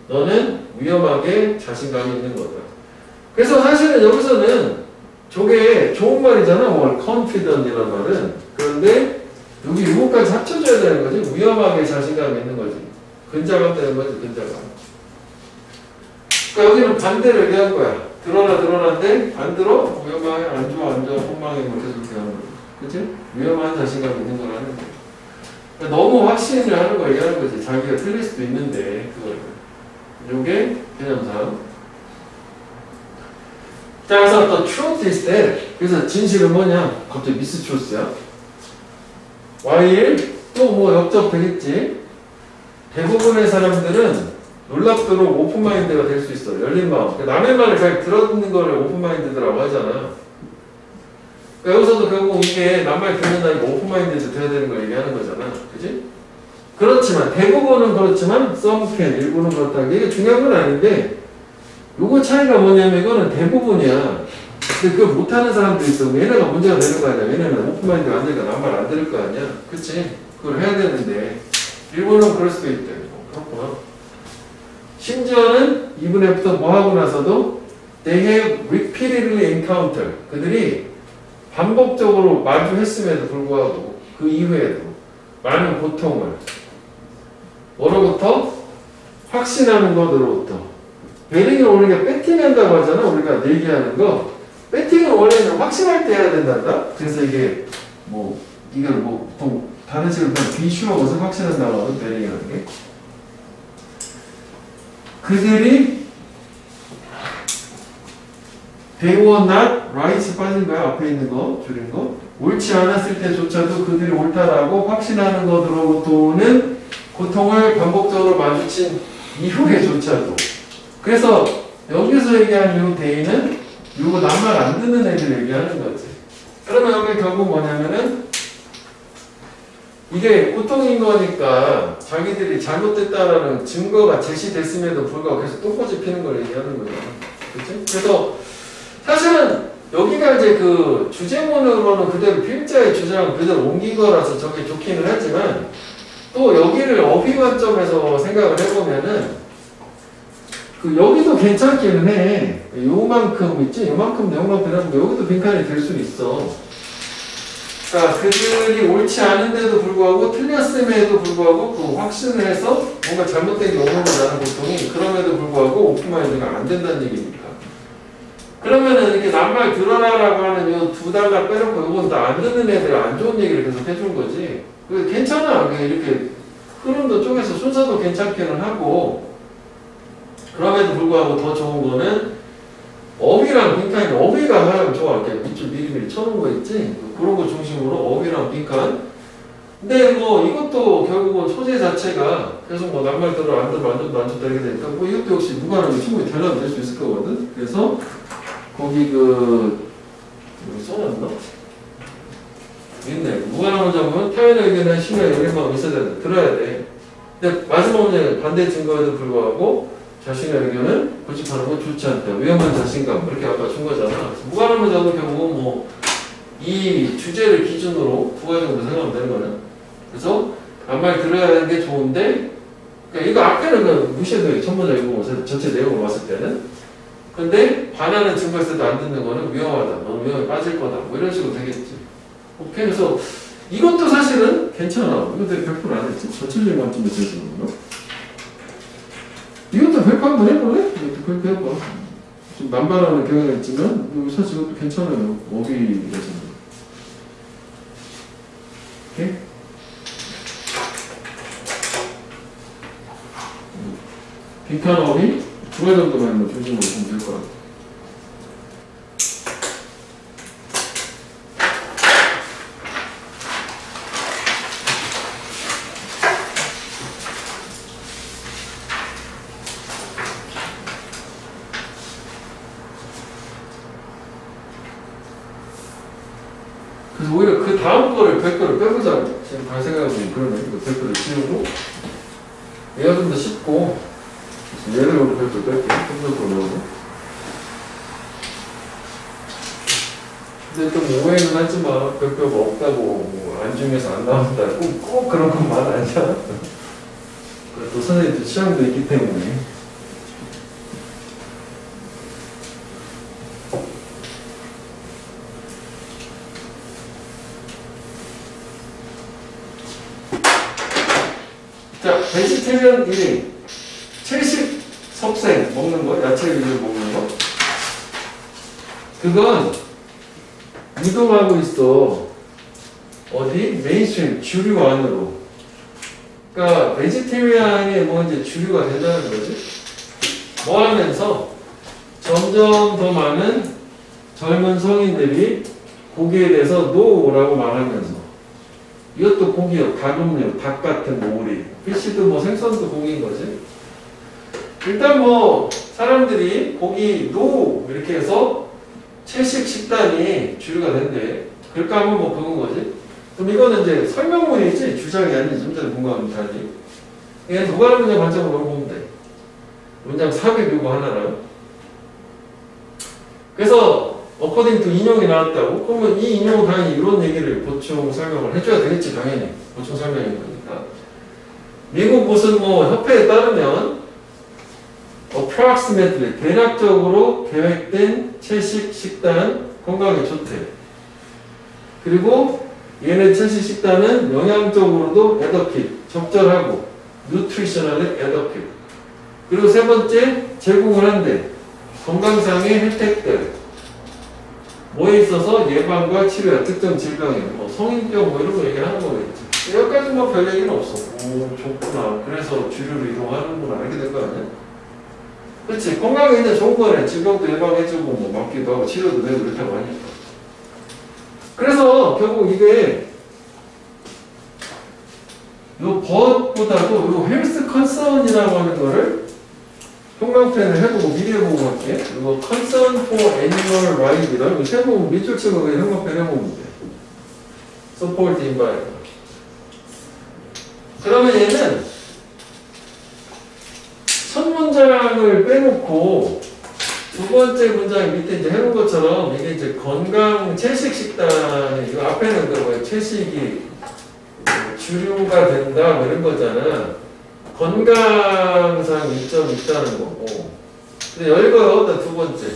너는 위험하게 자신감이 있는 거다. 그래서 사실은 여기서는 저게 좋은 말이잖아. 뭐 confident이라는 말은. 그런데 여기 이거까지 합쳐줘야 되는 거지. 위험하게 자신감이 있는 거지. 근자감 되는 거지. 근자감. 그러니까 여기는 반대를 얘기한 거야. 드러나는데 안 들어? 위험하게 안 좋아 폭망해 뭐 계속 이렇게 하는 거야. 그치? 위험한 자신감이 있는 거라는 거야. 그러니까 너무 확신을 하는 거 얘기하는 거지. 자기가 틀릴 수도 있는데 그걸. 요게 개념상. 자, 그래서 또 truth is that. 그래서 진실은 뭐냐? 갑자기 mistruth야. while 또 뭐 역접 되겠지. 대부분의 사람들은 놀랍도록 오픈마인드가 될 수 있어. 열린 마음. 남의 말을 잘 들어듣는 거를 오픈마인드라고 하잖아. 그러니까 여기서도 결국 이게 남 말 듣는다 이거 오픈마인드에서 돼야 되는 걸 얘기하는 거잖아. 그지? 그렇지만 대부분은 그렇지만 some can 일부는 그렇다. 이게 중요한 건 아닌데 요거 차이가 뭐냐면 이거는 대부분이야. 근데 그걸 못하는 사람도 있어. 얘네가 문제가 되는 거 아니야. 얘네는 오픈마인드가 안 되니까 남 말 안 들을 거 아니야. 그치? 그걸 해야 되는데 일부는 그럴 수도 있대. 그렇구나. 심지어는 even after 뭐 하고 나서도 they have repeatedly encountered. 그들이 반복적으로 마주했음에도 불구하고 그 이후에도 많은 고통을 뭐로부터? 확신하는 것으로부터. 베링을 우리가 배팅한다고 하잖아. 우리가 얘기하는 거. 배팅은 원래는 확신할 때 해야 된단다. 그래서 이게 뭐 이걸 뭐 보통 다른 식으로 그냥 비슈어 것을 확신한다고 하거든. 베링이라는 게. 그들이 they were not right 빠진 거야. 앞에 있는 거 줄인 거. 옳지 않았을 때조차도 그들이 옳다라고 확신하는 것으로부터는 고통을 반복적으로 마주친 이후에조차도. 그래서 여기서 얘기하는 이 데이는 이거 남말 안 듣는 애들 얘기하는 거지. 그러면 여기 결국 뭐냐면은 이게 고통인 거니까 자기들이 잘못됐다라는 증거가 제시됐음에도 불구하고 계속 똥꼬집 피는 걸 얘기하는 거잖아. 그치? 그래서 사실은 여기가 이제 그 주제문으로는 그대로 필자의 주장을 그대로 옮긴 거라서 저게 좋기는 하지만 또 여기를 어휘 관점에서 생각을 해보면은 그 여기도 괜찮기는 해. 요만큼 있지? 요만큼 내용만 들어가면 여기도 빈칸이 될 수는 있어. 그러니까 그들이 옳지 않은데도 불구하고 틀렸음에도 불구하고 그 확신을 해서 뭔가 잘못된 게 오는 거라는 고통이 그럼에도 불구하고 오픈마인드가 안 된다는 얘기니까. 그러면은 이렇게 남말 들어라라고 하는 요 두 단락 빼놓고 요건 다 안 듣는 애들 안 좋은 얘기를 계속 해준 거지. 괜찮아. 이렇게 흐름도 쪼개서 순서도 괜찮기는 하고, 그럼에도 불구하고 더 좋은 거는 업이랑 빈칸이 업이가 하면 좋아. 이렇게 밑줄 미리미리 쳐놓은 거 있지? 그런 거 중심으로 업이랑 빈칸. 근데 뭐 이것도 결국은 소재 자체가 계속 뭐 낱말 들어 안 들어 안 들어 안 들어 이렇게 되니까 뭐 이것도 역시 무관하게 충분히 대답이 될 수 있을 거거든. 그래서 거기 여기 써놨나? 있네. 무관한 문장은 타인의 의견에 신뢰 열린마음 있어야 돼. 들어야 돼. 근데 마지막 문장은 반대 증거에도 불구하고 자신의 의견을 고집하는 건 좋지 않다. 위험한 자신감. 이렇게 아까 준 거잖아. 무관한 문장은 결국은 뭐 이 주제를 기준으로 두 가지 정도 생각하면 되는 거는. 그래서 낱말 들어야 하는 게 좋은데, 그러니까 이거 앞에는 그냥 무시해도 돼. 첫 문장 읽어보면서 전체 내용을 봤을 때는. 근데 반하는 증거 있을 때 안 듣는 거는 위험하다. 너는 위험에 빠질 거다. 뭐 이런 식으로 되겠지. 오케이. 그래서 이것도 사실은 괜찮아. 이거 되게 100%안 했지. 전체적인 관점에서 해주는 거. 이것도 100% 한번 해볼래? 이것도 100% 해봐. 좀 남발하는 경향이 있지만 사실 이것도 괜찮아요. 어휘에서는. 오케이? 빈칸 어휘 두 가지 정도만 중심으로 보면 될 것 같아요. 그래서 오히려 그 다음 거를 100거를 빼보자고 지금 갈 생각하고 그러네. 이거 100거를 지우고 얘가 좀 더 쉽고 얘를 우리 100거 뺄게. 100거 넣어서. 근데 좀 오해는 하지만 100거가 없다고 뭐 안중에서 안 나온다 꼭 그런 건 말 아니야. 또 선생님도 취향도 있기 때문에. 자, 베지테리언 1인 채식 섭생 먹는 거, 야채 위주로 먹는 거. 그건 이동하고 있어. 어디? 메인스트림 주류 안으로. 그러니까 베지테리언이 뭐 이제 주류가 된다는 거지. 뭐 하면서 점점 더 많은 젊은 성인들이 고기에 대해서 노라고 말하면서. 이것도 고기요. 닭 음료, 닭 같은 거 오리. 피시도 뭐 생선도 고기인 거지. 일단 뭐 사람들이 고기 노 이렇게 해서 채식 식단이 주류가 된대. 그럴까 하면 뭐 그건 거지. 그럼 이거는 이제 설명문이지 주장이 아니지. 좀 전에 공부하면 다지. 이게 누가 문장 관점으로 보면 돼. 문장 400 요거 하나랑. 그래서 어코딩 투 인용이 나왔다고? 그러면 이 인용은 당연히 이런 얘기를 보충 설명을 해줘야 되겠지. 당연히 보충 설명인 거니까. 미국 무슨 뭐 협회에 따르면 approximately 대략적으로 계획된 채식 식단 건강에 좋대. 그리고 얘네 채식 식단은 영양적으로도 adequate 적절하고 nutritionally adequate. 그리고 세 번째 제공을 한대. 건강상의 혜택들. 뭐에 있어서 예방과 치료야 특정 질병에 뭐 성인병 뭐 이런 거 얘기하는 거겠지. 여기까지 뭐 별 얘기는 없어. 오 좋구나. 그래서 주류로 이동하는구나. 이렇게 된 거 아니야? 그렇지. 건강에 있는 좋은 거네. 질병도 예방해주고 뭐 막기도 하고 치료도 되고 이렇게 하니까. 그래서 결국 이게 요 벗보다도 요 헬스 컨선이라고 하는 거를 형광펜을 해보고 미리 해보고 갈게. 이거 Concern for Animal Rights이다. 이거 세 부분 밑줄 치고 그냥 형광펜 해보면 돼. Support Environment. 그러면 얘는 첫 문장을 빼놓고 두 번째 문장 밑에 이제 해놓은 것처럼 이게 이제 건강 채식 식단이 이거 앞에는 그 뭐야 채식이 주류가 된다 뭐 이런 거잖아. 건강상 이점이 있다는 거고. 근데 열거요, 두 번째.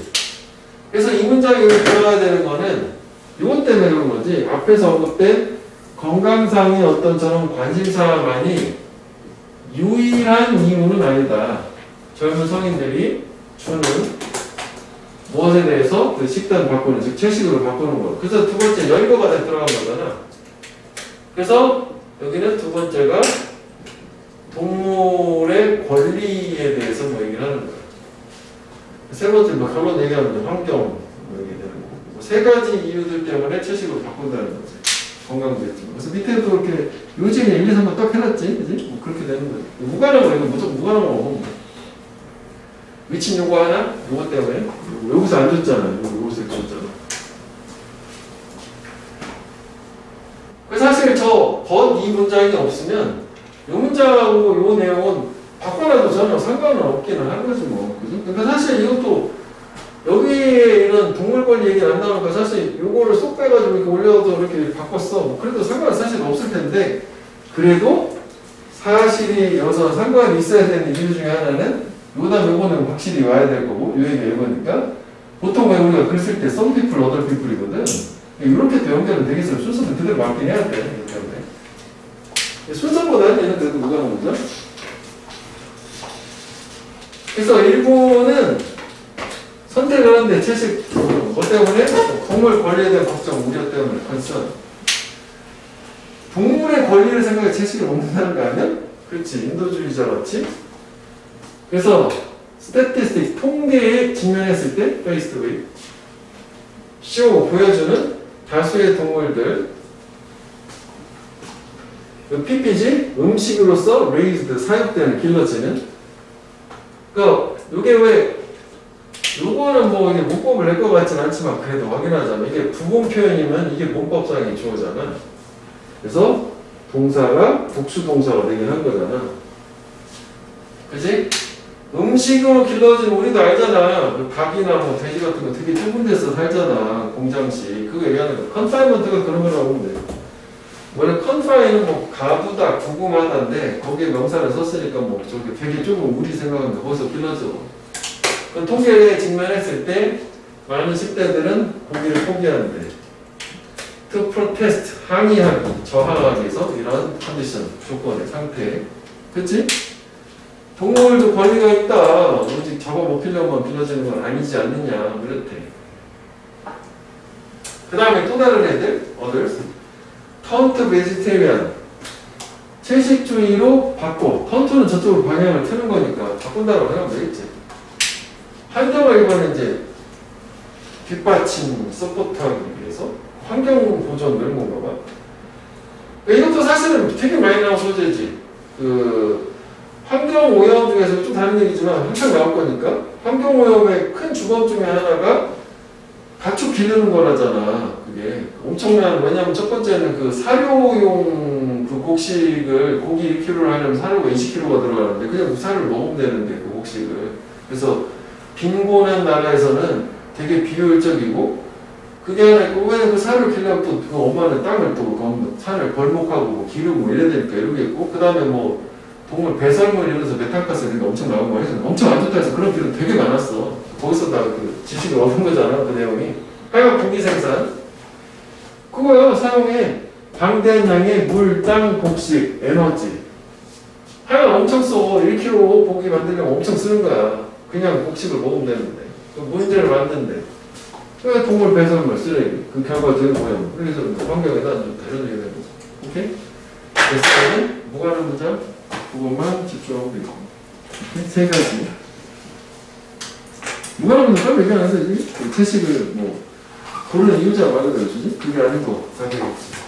그래서 이 문장이 여기 들어가야 되는 거는 이것 때문에 그런 거지. 앞에서 언급된 건강상의 어떤 저런 관심사만이 유일한 이유는 아니다. 젊은 성인들이 주는 무엇에 대해서 그 식단 바꾸는, 즉 채식으로 바꾸는 거. 그래서 두 번째 열거가 들어간 거잖아. 그래서 여기는 두 번째가 동물의 권리에 대해서 뭐 얘기를 하는 거야. 세 번째 뭐 결론 얘기하면 환경 뭐 얘기되는 거고. 뭐 세 가지 이유들 때문에 채식으로 바꾼다는 거지. 건강도 있지만. 그래서 밑에도 이렇게 요즘에 1, 2, 3번 딱 해놨지, 그지? 뭐 그렇게 되는 거지. 무관한 거 이거 무조건 무관한 거 먹으면 돼. 위침 요거 하나? 요거 때문에 여기서 안 줬잖아. 여기서 이렇게 줬잖아. 그래서 사실 저 but 이 문장이 없으면 요 문장하고 요 내용은 바꿔놔도 전혀 상관은 없기는 한 거지 뭐. 그죠? 그러니까 사실 이것도 여기에 이런 동물 권리 얘기는 안 나오니까 사실 요거를 쏙 빼가지고 이렇게 올려도 이렇게 바꿨어. 뭐 그래도 상관은 사실 없을 텐데 그래도 사실이 여기서 상관이 있어야 되는 이유 중에 하나는 요다음 요거는 확실히 와야 될 거고 요 얘기 이거니까 보통 왜 우리가 글 쓸 때 some people, other people이거든. 이렇게 또 연결은 되겠어요. 순서는 그대로 맞긴 해야 돼. 이렇게 때문에. 순서보다는 얘는 그래도 무관한 거죠. 그래서 일본은 선택을 하는데 채식 뭐 때문에? 동물 권리에 대한 걱정, 우려 때문에 컨선. 동물의 권리를 생각해 채식을 먹는다는 거 아니야? 그렇지. 인도주의자 같이. 그래서 스태티스틱 통계에 직면했을 때 페이스 투 페이스 쇼 보여주는 다수의 동물들 PPG 음식으로서 raised 사육되는 길러지는 그러니까 이게 왜 요거는 뭐 이게 문법을 낼 것 같진 않지만 그래도 확인하자면 이게 부분 표현이면 이게 문법상의 주어잖아. 그래서 동사가 복수 동사가 되긴 한 거잖아. 그지? 음식으로 길러진 우리도 알잖아. 그 닭이나 뭐 돼지 같은 거 되게 좁은 데서 살잖아. 공장식. 그거 얘기하는 거. 컨파인먼트가 그런 거라고 보면 돼. 원래 컨파인은 뭐 가두다, 구금하다인데 거기에 명사를 썼으니까 뭐 저기 되게 좁은 우리 생각하면 거기서 길러져. 그 통계에 직면했을 때 많은 10대들은 고기를 포기하는데 to protest, 항의하기, 저항하기 위해서 이런 컨디션, 조건의 상태. 그치? 동물도 권리가 있다. 오직 잡아먹히려면 길러지는 건 아니지 않느냐. 이렇대. 그 다음에 또 다른 애들, others. turn to vegetarian. 채식주의로 바꿔. 턴투는 저쪽으로 방향을 트는 거니까 바꾼다고 생각하면 되겠지. 환경을 이번에 이제 뒷받침, 서포트하기 위해서 환경 보존 이런 건가 봐. 이것도 사실은 되게 많이 나온 소재지. 환경 오염 중에서 좀 다른 얘기지만 항상 나올 거니까 환경 오염의 큰 주범 중에 하나가 가축 기르는 거라잖아. 그게 엄청난 왜냐면 첫 번째는 그 사료용 그 곡식을 고기 1kg를 하려면 사료가 20kg가 들어가는데 그냥 사료를 먹으면 되는데 그 곡식을 그래서 빈곤한 나라에서는 되게 비효율적이고 그게 하나 있고 왜냐면 그 사료를 키려면 또 그 엄마는 땅을 또 산을 벌목하고 뭐 기르고 이래야 되니까 이러겠고 그 다음에 뭐 동물 배설물 이러면서 메탄가스 이런 게 엄청 나온 거 해서 엄청 안 좋다 해서 그런 비는 되게 많았어. 거기서 나 그 지식을 얻은 거잖아 그 내용이. 하여간 고기 생산 그거요 사용해 방대한 양의 물, 땅, 곡식, 에너지 하여간 엄청 써. 1kg 고기 만들려면 엄청 쓰는 거야. 그냥 곡식을 먹으면 되는데 그 문제를 만드는데 왜 동물 배설물 쓰레기 그 결과적인 오염 그래서 환경에다 안 좋다 이런 얘기가 되는 거죠. 오케이? 그래서 무관한 문장 그것만 집중하고 있고 세 가지 무관한 문장 빨리 얘기 안 해서 채식을 뭐 고르는 이유자가 말을 해주지? 그게 아니고 다 되겠지.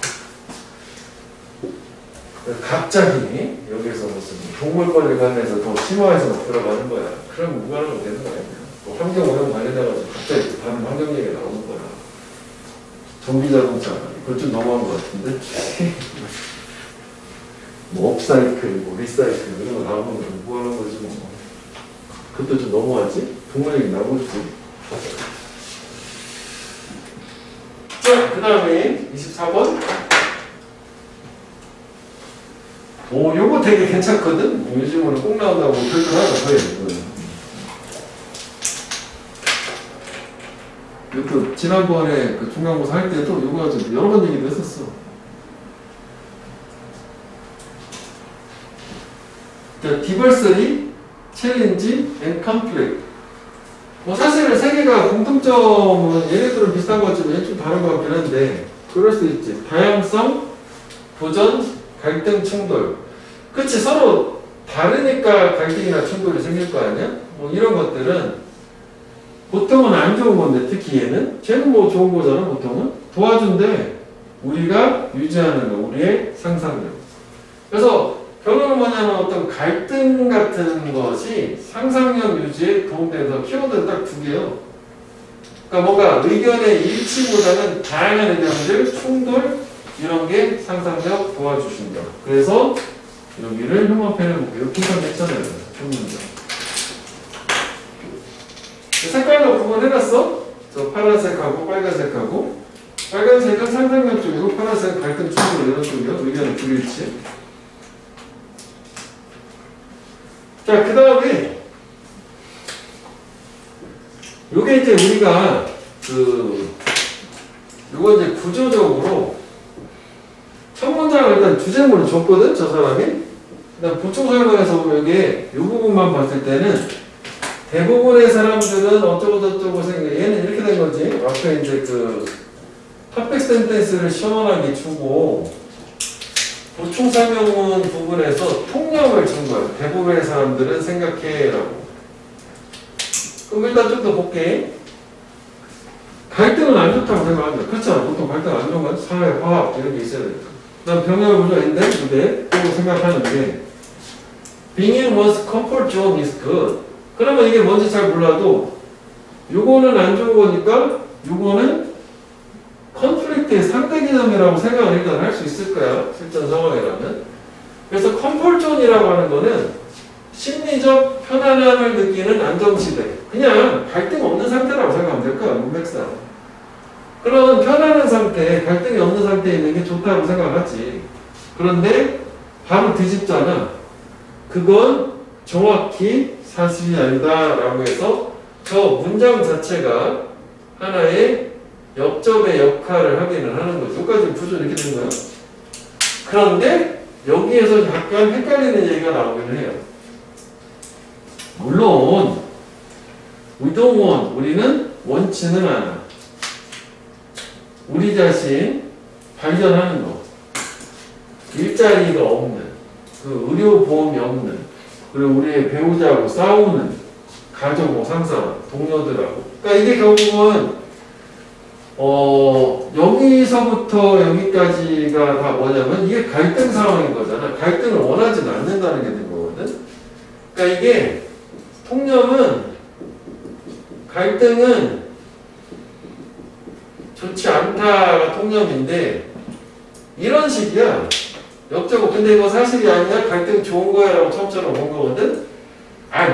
갑자기 여기서 무슨 동물권에 관해서 더 심화해서 막 들어가는 거야. 그럼 무관하면 되는 거야. 뭐 환경 오염 관련해가지고 갑자기 다른 환경 얘기가 나오는 거야. 전기자동차 그걸 좀 너무한 것 같은데 뭐 업사이클, 뭐 리사이클 이런 거 나오는 건 무관한 거지 뭐. 그것도 좀 너무하지? 동물 얘기 나오지. 자, 그 다음에 24번. 오, 요거 되게 괜찮거든? 뭐 요즘은 꼭 나온다고 별도 하나 더 해. 이것도 지난번에 그 중간고사 할 때도 요거 가지고 여러 번 얘기도 했었어. 자, diversity, challenge, and conflict. 뭐 사실은 세 개가 공통점은 얘네들은 비슷한 것지만 좀 다른 것 같긴 한데 그럴 수 있지. 다양성, 도전, 갈등, 충돌. 그치 서로 다르니까 갈등이나 충돌이 생길 거 아니야? 뭐 이런 것들은 보통은 안 좋은 건데, 특히 얘는 쟤는 뭐 좋은 거잖아. 보통은 도와준대. 우리가 유지하는 거, 우리의 상상력. 그래서 결론은 뭐냐면 어떤 갈등 같은 것이 상상력 유지에 도움돼서 키워드는 딱 두 개요. 그러니까 뭔가 의견의 일치보다는 다양한 의견들, 충돌 이런 게 상상력 도와주신다. 그래서 여기를 형광펜을 볼게요. 핑크색 했잖아요. 좋은데. 색깔로 구분해놨어? 저 파란색하고 빨간색하고. 빨간색은 상상력 쪽이고 파란색은 갈등 충돌 이런 쪽이요. 의견의 불일치. 자, 그 다음에 요게 이제 우리가 요거 이제 구조적으로 첫 문장을 일단 주제문을 줬거든, 저 사람이. 그다음 보충 설명에서 보면 이게 요 부분만 봤을 때는 대부분의 사람들은 어쩌고저쩌고 생각해. 얘는 이렇게 된 거지. 앞에 이제 퍼펙트 센텐스를 시원하게 주고 보충 설명문 부분에서 통념을 준 거야. 대부분의 사람들은 생각해라고. 그럼 일단 좀 더 볼게. 갈등은 안 좋다고 생각한다. 그렇잖아. 보통 갈등 안 좋은 건 사회, 화학 이런 게 있어야 되니까. 난 병렬 구조인데 무대 또 생각하는데 being in one's comfort zone is good. 그러면 이게 뭔지 잘 몰라도 요거는 안 좋은 거니까 요거는 컨플릭트의 상대 개념이라고 생각을 일단 할 수 있을 거야. 실전 상황이라면. 그래서 comfort zone이라고 하는 거는 심리적 편안함을 느끼는 안정시대. 그냥 갈등 없는 상태라고 생각하면 될 거야. 문맥상. 그런 편안한 상태, 갈등이 없는 상태에 있는 게 좋다고 생각하지. 그런데 바로 뒤집잖아. 그건 정확히 사실이 아니다라고 해서 저 문장 자체가 하나의 역접의 역할을 하기는 하는 거죠. 여기까지 구조 이렇게 된 거야. 그런데 여기에서 약간 헷갈리는 얘기가 나오기는 해요. 물론 we don't want, 우리는 원치는 않아. 우리 자신 발견하는 거. 일자리가 없는, 의료보험이 없는, 그리고 우리의 배우자하고 싸우는 가족, 상사, 동료들하고. 그러니까 이게 결국은 여기서부터 여기까지가 다 뭐냐면 이게 갈등 상황인 거잖아. 갈등을 원하지는 않는다는 게 된 거거든. 그러니까 이게 갈등은 좋지 않다가 통념인데 이런 식이야. 역적으로. 근데 이거 사실이 아니야. 갈등 좋은 거야 라고 처음처럼 본 거거든.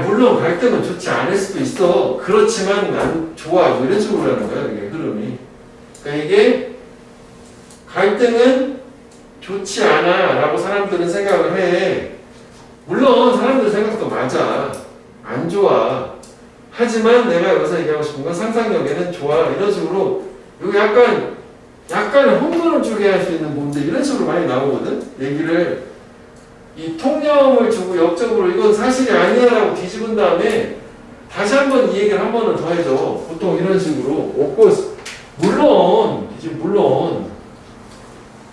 물론 갈등은 좋지 않을 수도 있어. 그렇지만 난 좋아. 뭐 이런 식으로 하는 거야. 이게 흐름이. 그러니까 이게 갈등은 좋지 않아 라고 사람들은 생각을 해. 물론 사람들 생각도 맞아. 안 좋아. 하지만 내가 여기서 얘기하고 싶은 건 상상력에는 좋아. 이런 식으로 여기 약간 흥분을 주게 할 수 있는 부분들 이런 식으로 많이 나오거든. 얘기를 이 통념을 주고 역적으로 이건 사실이 아니야라고 뒤집은 다음에 다시 한번 이 얘기를 한 번은 더 해줘. 보통 이런 식으로. 물론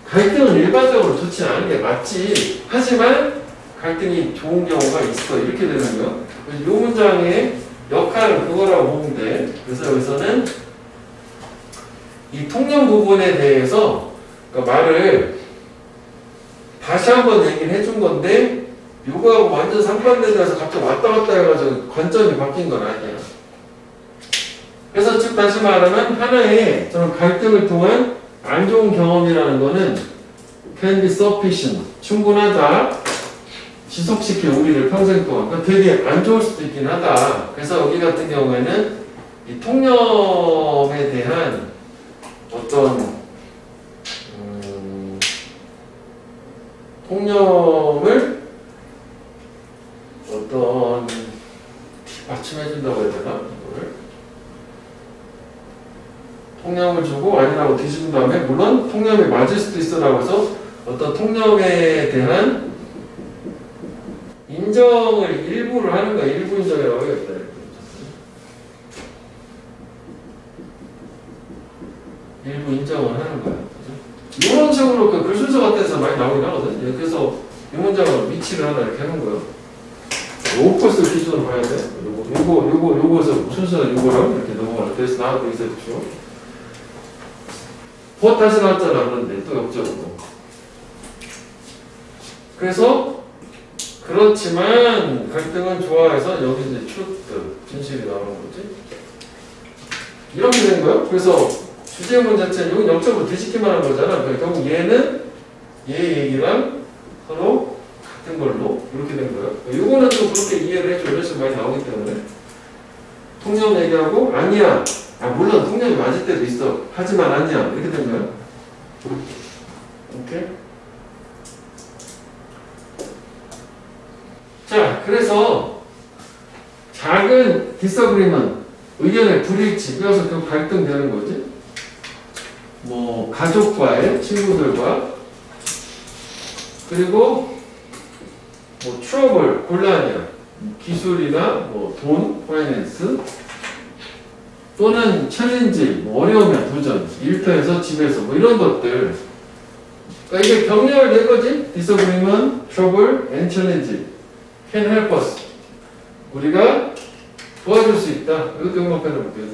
갈등은 일반적으로 좋지 않은 게 맞지. 하지만 갈등이 좋은 경우가 있어. 이렇게 되는 거야. 이 문장의 역할은 그거라고 보면 돼. 그래서 여기서는 이 통념 부분에 대해서 말을 다시 한번 얘기를 해준 건데 요거하고 완전 상반되면서 갑자기 왔다 갔다 해가지고 관점이 바뀐 건 아니야. 그래서 즉 다시 말하면 하나의 저는 갈등을 통한 안 좋은 경험이라는 거는 can be sufficient, 충분하다, 지속시킬 우리를 평생 동안. 그러니까 되게 안 좋을 수도 있긴 하다. 그래서 여기 같은 경우에는 이 통념에 대한 어떤 통념을 어떤 받침해준다고 해야 되나? 이거를 통념을 주고 아니라고 뒤집은 다음에 물론 통념이 맞을 수도 있어라고 해서 어떤 통념에 대한 인정을 일부를 하는 거야. 일부 인정이라고 하겠다. 일부 인정을 하는 거야. 그죠? 이런 식으로 그 글순서 같은 데서 많이 나오긴 하거든. 그래서 이 문장을 위치를 하나 이렇게 하는 거예요. 코스를 기준으로 봐야 돼. 요거서 순서는 요거랑 이렇게 넘어가는. 그래서 나하고 있어 주죠. 보 다시 나왔잖아. 그런데 또 역적으로. 그래서 그렇지만 갈등은 좋아해서 여기 이제 truth 진실이 나오는 거지. 이렇게 된 거예요. 그래서 주제문 자체는 여기 역적으로 뒤집기만 한 거잖아. 그러니까 결국 얘는 얘 얘기랑 서로 같은 걸로 이렇게 된 거예요. 이거는 좀 그렇게 이해를 해줘. 이런 식으로 많이 나오기 때문에 통념 얘기하고 아니야. 물론 통념이 맞을 때도 있어. 하지만 아니야. 이렇게 된 거예요. 오케이. 자, 그래서 작은 disagreement, 의견의 불일치, 그래서 결국 갈등되는 거지. 뭐 가족과의, 친구들과, 그리고 뭐 trouble, 곤란이야. 기술이나 뭐 돈, 파이낸스, 또는 챌린지, 뭐 어려우면 도전, 일터에서 집에서 뭐 이런 것들. 그러니까 이게 병렬된 거지. disagreement, trouble, and challenge can help us. 우리가 도와줄 수 있다. 이것도 영업해서 볼게요.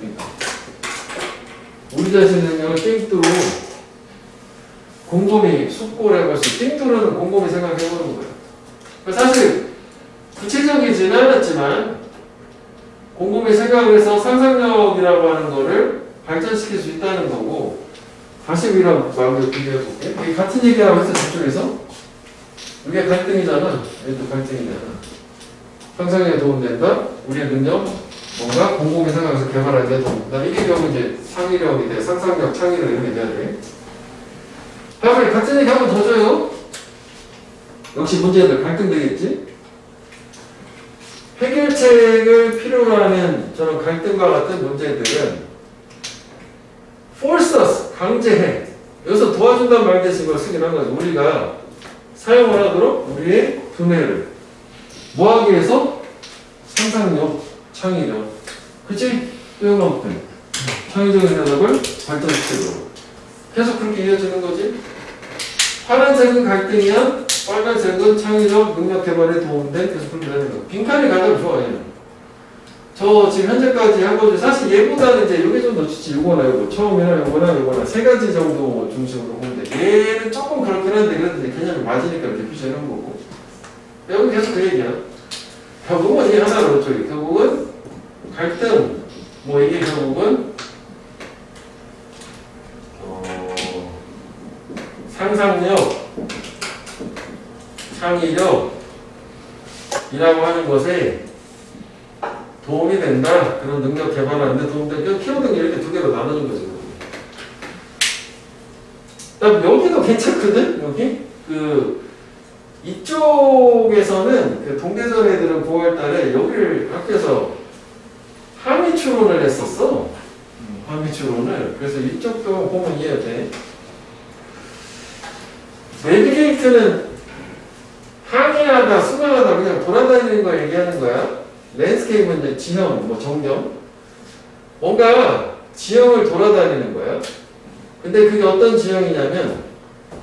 우리 자신의 능력을 띵뚜로 곰곰이 숙고라고 할 수 있고, 띵뚜로는 곰곰이 생각해보는 거예요. 사실 구체적이지는 않았지만 곰곰이 생각을 해서 상상력이라고 하는 거를 발전시킬 수 있다는 거고, 다시 우리랑 마음대로 비교해볼게. 이게 같은 얘기라고 해서 저쪽에서 이게 갈등이잖아. 얘도 갈등이잖아. 상상력에 도움된다. 우리의 능력, 뭔가 곰곰이 생각해서 개발하는 데 도움된다. 이게 결국 이제 창의력이 돼. 상상력, 창의력 이런 게 돼야 돼. 다음에 같은 얘기 한 번 더 줘요. 역시 문제들 갈등되겠지? 해결책을 필요로 하는 저런 갈등과 같은 문제들은 force us, 강제해. 여기서 도와준다는 말 대신 걸 쓰긴 한 거죠. 우리가 사용을 하도록 우리의 두뇌를 뭐 하기 위해서? 상상력, 창의력. 그치? 또영감들 창의적인 해석을 발전시키도록. 계속 그렇게 이어지는 거지. 파란색은 갈등이야. 빨간색은 창의력, 능력 개발에 도움된. 계속 그렇게 되는 거야. 빈칸이 가장 좋아, 얘는. 저 지금 현재까지 한 거죠. 사실 얘보다는 이제 이게 좀 더 좋지. 요거나 요거. 처음이나 요거나 세 가지 정도 중심으로 보면 돼. 얘는 조금 그렇긴 한데, 그래도 이제 개념이 맞으니까 이렇게 표시하는 거고. 여기 계속 그 얘기야. 결국은 이 하나로 저기. 결국은 갈등. 뭐 이게 결국은 상상력, 창의력이라고 하는 것에 도움이 된다. 그런 능력 개발하는데 도움된다. 키워드는 이렇게 두 개로 나눠준 거죠. 여기도 괜찮거든? 여기? 이쪽에서는 그 동대전 애들은 9월달에 여기를 학교에서 함의추론을 했었어. 함의추론을. 그래서 이쪽도 보면 이해가 돼. 내비게이트는 항해하다, 순항하다 그냥 돌아다니는 거 얘기하는 거야. 랜드스케이프는 이제 지형, 뭐 전경. 뭔가 지형을 돌아다니는 거야. 근데 그게 어떤 지형이냐면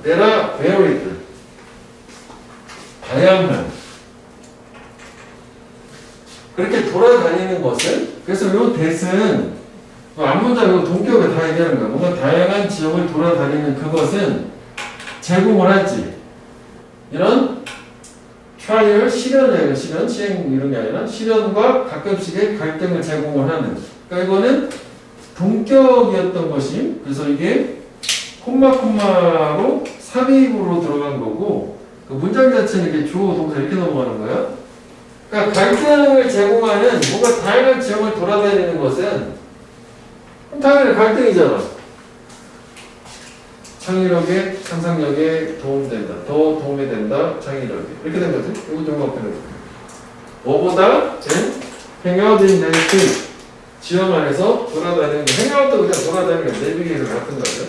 there are varied, 다양한. 그렇게 돌아다니는 것은, 그래서 요 that은 앞문장 요 동격을 다 얘기하는 거야. 뭔가 다양한 지형을 돌아다니는 그것은 제공을 하지. 이런 트라이얼, 실현이에요. 실현, 시행 이런 게 아니라 실현과 가끔씩의 갈등을 제공을 하는. 그러니까 이거는 동격이었던 것이, 그래서 이게 콤마로 삽입으로 들어간 거고, 그 문장 자체는 이렇게 주어 동사 이렇게 넘어가는 거야. 그러니까 갈등을 제공하는 뭔가 다양한 지형을 돌아다니는 것은 당연히 갈등이잖아. 창의력에, 상상력에 도움된다. 더 도움이 된다. 창의력에. 이렇게 된 거지. 이거 좀 앞에는. 뭐보다? 행여진 내식. 지형 안에서 돌아다니는 거. 행여도 그냥 돌아다니는 거. 내비게이션 같은 거죠.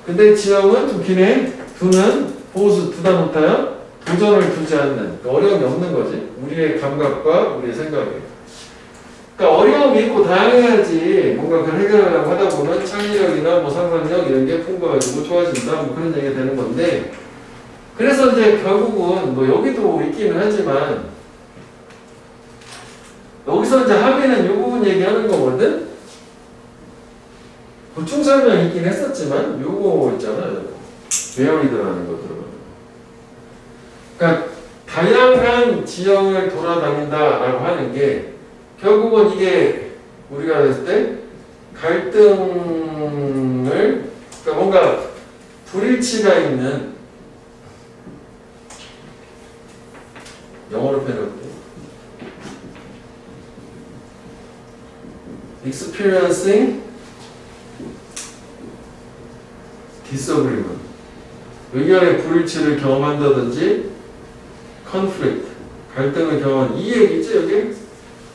근데 지형은 좀 기네. 두는 보수 두다 놓다야. 도전을 두지 않는. 그러니까 어려움이 없는 거지. 우리의 감각과 우리의 생각에. 그러니까 어려움이 있고 다양해야지 뭔가 그걸 해결하려고 하다 보면 창의력이나 뭐 상상력 이런 게 풍부해지고 좋아진다 뭐 그런 얘기가 되는 건데, 그래서 이제 결국은 뭐 여기도 있기는 하지만 여기서 이제 합의는 이 부분 얘기하는 거거든. 보충 설명 있긴 했었지만 요거 있잖아요. 베어리드라는 거 들어가요. 그러니까 다양한 지형을 돌아다닌다라고 하는 게 결국은 이게 우리가 했을 때 갈등을 그러니까 뭔가 불일치가 있는 영어로 표현해볼게요. experiencing disagreement 의견의 불일치를 경험한다든지 conflict 갈등을 경험한 이 얘기지 여기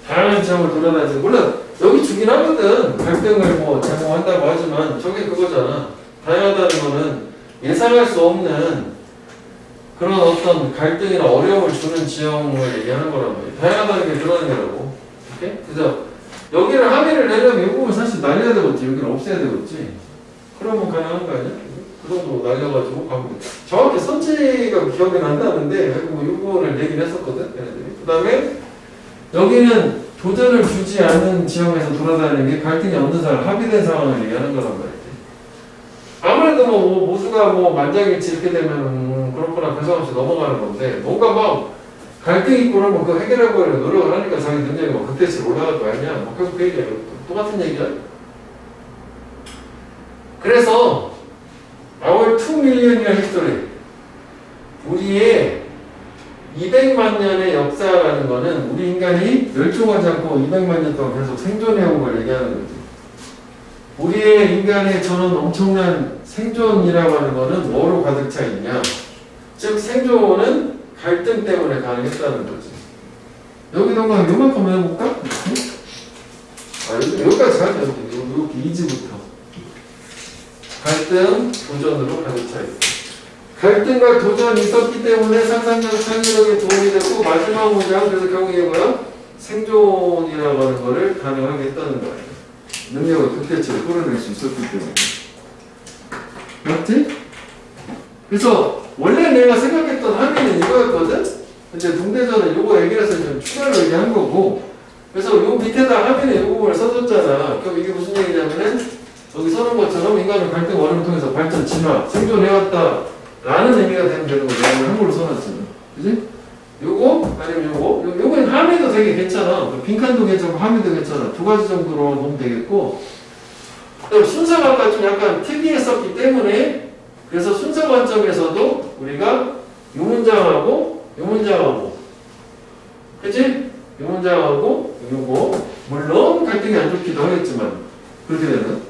다양한 지형을 돌아다니는 물론 여기 주긴 하거든 갈등을 뭐 제공한다고 하지만 저게 그거잖아 다양하다는 거는 예상할 수 없는 그런 어떤 갈등이나 어려움을 주는 지형을 얘기하는 거란 말이야 다양하다는 게 그런 거라고 오케이? 그래서 여기를 합의를 내려면 이 부분 사실 날려야 되겠지 여기를 없애야 되겠지 그러면 가능한 거 아니야? 그 정도 날려가지고 가면 돼. 정확히 선체가 기억이 난다는데 뭐 이 부분을 얘기를 했었거든 얘네들이. 그 다음에 여기는 도전을 주지 않는 지형에서 돌아다니는 게 갈등이 없는 사람 합의된 상황을 얘기하는 거란 말이지. 아무래도 뭐 모두가 뭐 만장일치 이렇게 되면 그렇구나 배상 없이 넘어가는 건데 뭔가 막 갈등이 있고 그러면 그거 해결하려고 노력을 하니까 자기 능력이 막 그때씩 올라갈 거 아니야. 뭐 계속 그 얘기야. 똑같은 얘기야. 그래서 our 2 million year history 우리의 200만 년의 역사라는 거는 우리 인간이 멸종하지 않고 200만 년 동안 계속 생존해온 걸 얘기하는 거지. 우리의 인간의 저는 엄청난 생존이라고 하는 거는 뭐로 가득 차 있냐. 즉 생존은 갈등 때문에 가능했다는 거지. 여기 동강 요만큼 해볼까? 여기까지 가자. 이렇게 이지부터. 갈등, 도전으로 가득 차 있다. 갈등과 도전이 있었기 때문에 상상력, 창의력에 도움이 되고 마지막 문장 그래서 결국 이게 뭐야? 생존이라고 하는 거를 가능하게 했다는 거예요. 능력을 극대치로 끌어낼 수 있었기 때문에. 맞지? 그래서 원래 내가 생각했던 합의는 이거였거든? 근데 동대전은 요거 얘기를 해서 좀 추가로 얘기한 거고 그래서 요 밑에다 합의는 요 부분을 써줬잖아. 그럼 이게 무슨 얘기냐면은 여기 써놓은 것처럼 인간은 갈등 원인을 통해서 발전, 진화, 생존해왔다 라는 의미가 되는 거죠. 한글로 써놨잖아. 그지? 요거 아니면 요거는 함의도 되게 괜찮아. 빈칸도 괜찮고 함의도 괜찮아. 두 가지 정도로 보면 되겠고 순서가 아까 좀 약간 특이했었기 때문에 그래서 순서 관점에서도 우리가 요 문장하고 요 문장하고 그치? 요 문장하고 요거 물론 갈등이 안 좋기도 하겠지만 그렇게 되는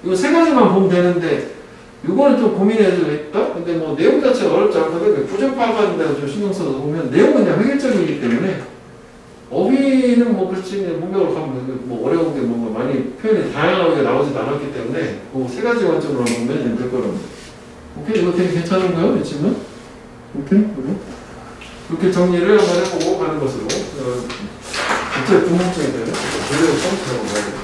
이거 세 가지만 보면 되는데 이거는 좀 고민해도 되겠다? 근데 뭐 내용 자체가 어렵지 않거든. 구조 파악하는 데가 좀 신경 써서 보면 내용은 그냥 회계적이기 때문에 어휘는 뭐 그렇지 문맥으로 가면 뭐 어려운 게 뭔가 많이 표현이 다양하게 나오지도 않았기 때문에 그 세 가지 관점으로 보면 될 거라고. 오케이? 이거 되게 괜찮은 거예요? 이 친구? 오케이? 이렇게 정리를 한번 해보고 가는 것으로 진짜 궁금증이 되네. 제대로 처음처럼 봐야 돼.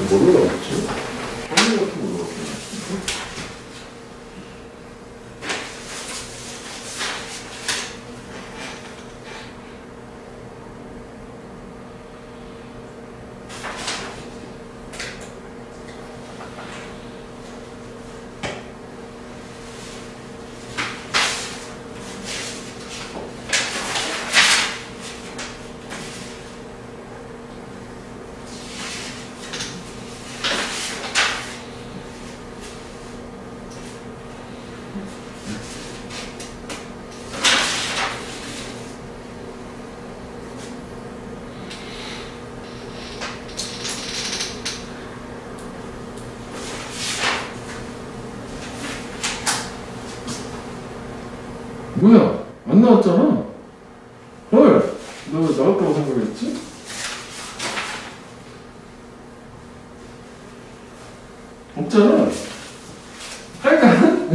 뭘로 나왔지? 한글 같은 걸로 나왔지? 뭐야? 안 나왔잖아. 헐, 너 왜 나왔다고 생각했지? 없잖아. 하여간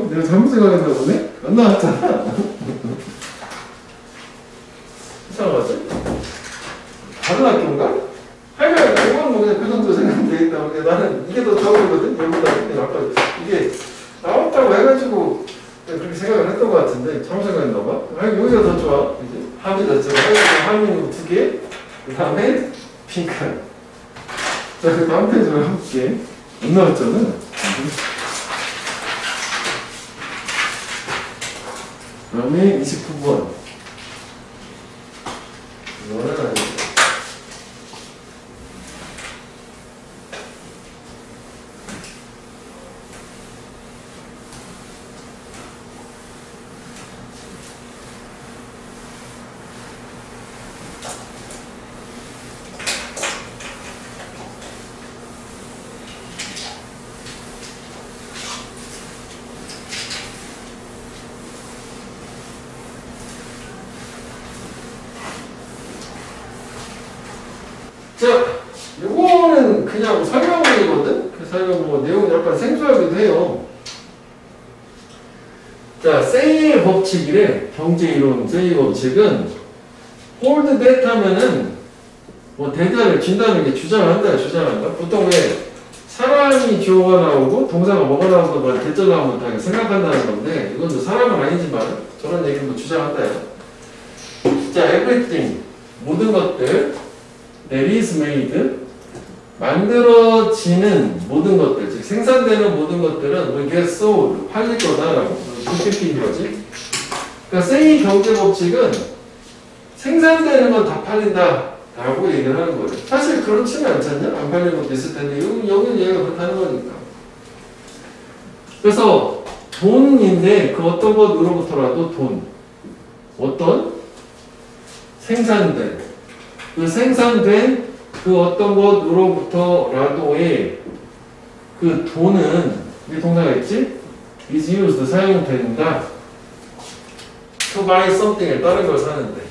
내가 잘못 생각했나 보네? 안 나왔잖아. 이상하지? 다른 학교인가? 하여간 이건 뭐 그냥 그 정도 생각하면 되겠다. 근데 나는 이게 더 좋거든. 여기다 아까 이게 나왔다고 해가지고 그렇게 생각을 했던 것 같은데 잘못 생각했나 봐. 여기가 더 좋아. 이제 합이 더 좋아. 합이 2개. 그 다음에 핑크. 자, 그 다음 페이지로 해볼게. 안 나왔잖아. 그 다음에 29번. 이거는 아니고. 자, 요거는 그냥 설명문이거든? 그래서 뭐 내용이 약간 생소하기도 해요. 자, 세이의 법칙이래. 경제이론 세이의 법칙은 hold that 하면은 뭐 대자를 진다는 게 주장한다, 주장한다. 보통 왜 사람이 주어가 나오고 동사가 뭐가 나오고 말 대절 나오면 다 생각한다는 건데 이건 뭐 사람은 아니지만 저런 얘기는 뭐 주장한다요. 자, everything 모든 것들 that is made 만들어지는 모든 것들 즉 생산되는 모든 것들은 will get sold 팔릴 거다라고 그렇게 거지. 그러니까 세이 경제 법칙은 생산되는 건 다 팔린다 라고 얘기를 하는 거예요. 사실 그렇지는 않잖냐? 안 팔리는 것도 있을 텐데 여기는 얘가 그렇다는 거니까. 그래서 돈인데 그 어떤 것으로부터라도 돈 어떤 생산된 그 생산된 그 어떤 것으로부터라도의 그 돈은 이 동사가 있지? is used 사용된다. to buy something을 다른 걸 사는데.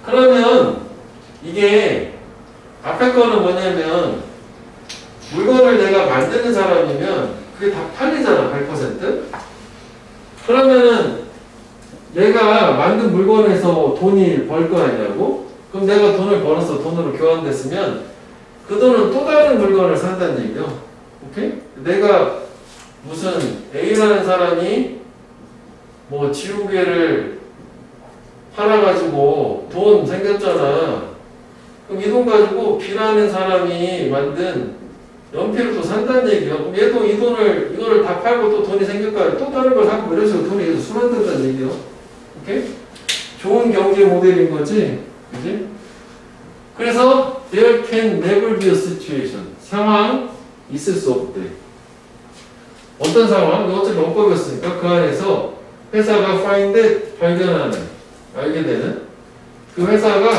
그러면 이게 앞에 거는 뭐냐면 물건을 내가 만드는 사람이면 그게 다 팔리잖아 100%. 그러면은 내가 만든 물건에서 돈이 벌 거 아니냐고? 그럼 내가 돈을 벌어서 돈으로 교환됐으면 그 돈은 또 다른 물건을 산다는 얘기죠. 오케이? 내가 무슨 A라는 사람이 뭐 지우개를 팔아가지고 돈 생겼잖아. 그럼 이 돈 가지고 B라는 사람이 만든 연필을 또 산다는 얘기야. 그럼 얘도 이거를 다 팔고 또 돈이 생길까? 또 다른 걸 사고 이런 식으로 돈이 계속 순환된다는 얘기요. 오케이? 좋은 경제 모델인 거지. 그지? 그래서 there can never be a situation. 상황 있을 수 없대. 어떤 상황? 어차피 원법이었으니까 그 안에서 회사가 find it 발견하는 알게 되는 그 회사가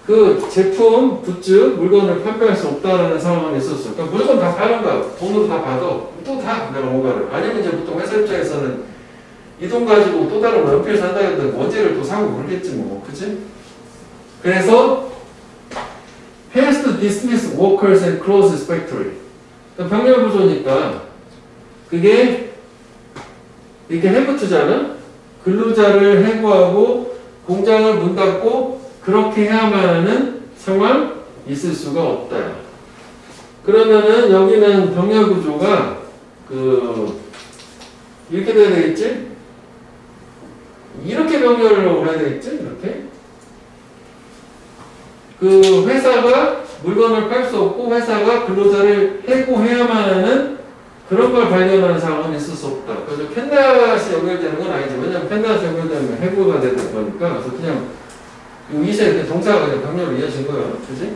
그 제품, 굿즈, 물건을 판매할 수 없다라는 상황이 있었어. 그러니까 물건 다 파는 거야. 돈으로 다 받아. 또 다 내가 뭔가를. 아니면 이제 보통 회사 입장에서는 이 돈 가지고 또 다른 연필 산다 했는데 원재를 또 사고 그러겠지 뭐. 그치? 그래서 has to dismiss workers and close his factory. 그러니까 병렬 구조니까 그게 이렇게 해부투잖아? 근로자를 해고하고 공장을 문 닫고 그렇게 해야만 하는 상황 있을 수가 없다. 그러면은 여기는 병렬 구조가 이렇게 돼야 되겠지? 이렇게 병렬로 해야 되겠지? 이렇게. 그 회사가 물건을 팔 수 없고 회사가 근로자를 해고해야만 하는 그런 걸 발견하는 상황은 있을 수 없다. 그래서 캔닷이 연결되는 건 아니지. 왜냐면 캔닷이 연결되면 해고가 되는 거니까. 그래서 그냥 이세 동사가 그냥 병렬로 이어진 거야. 그지?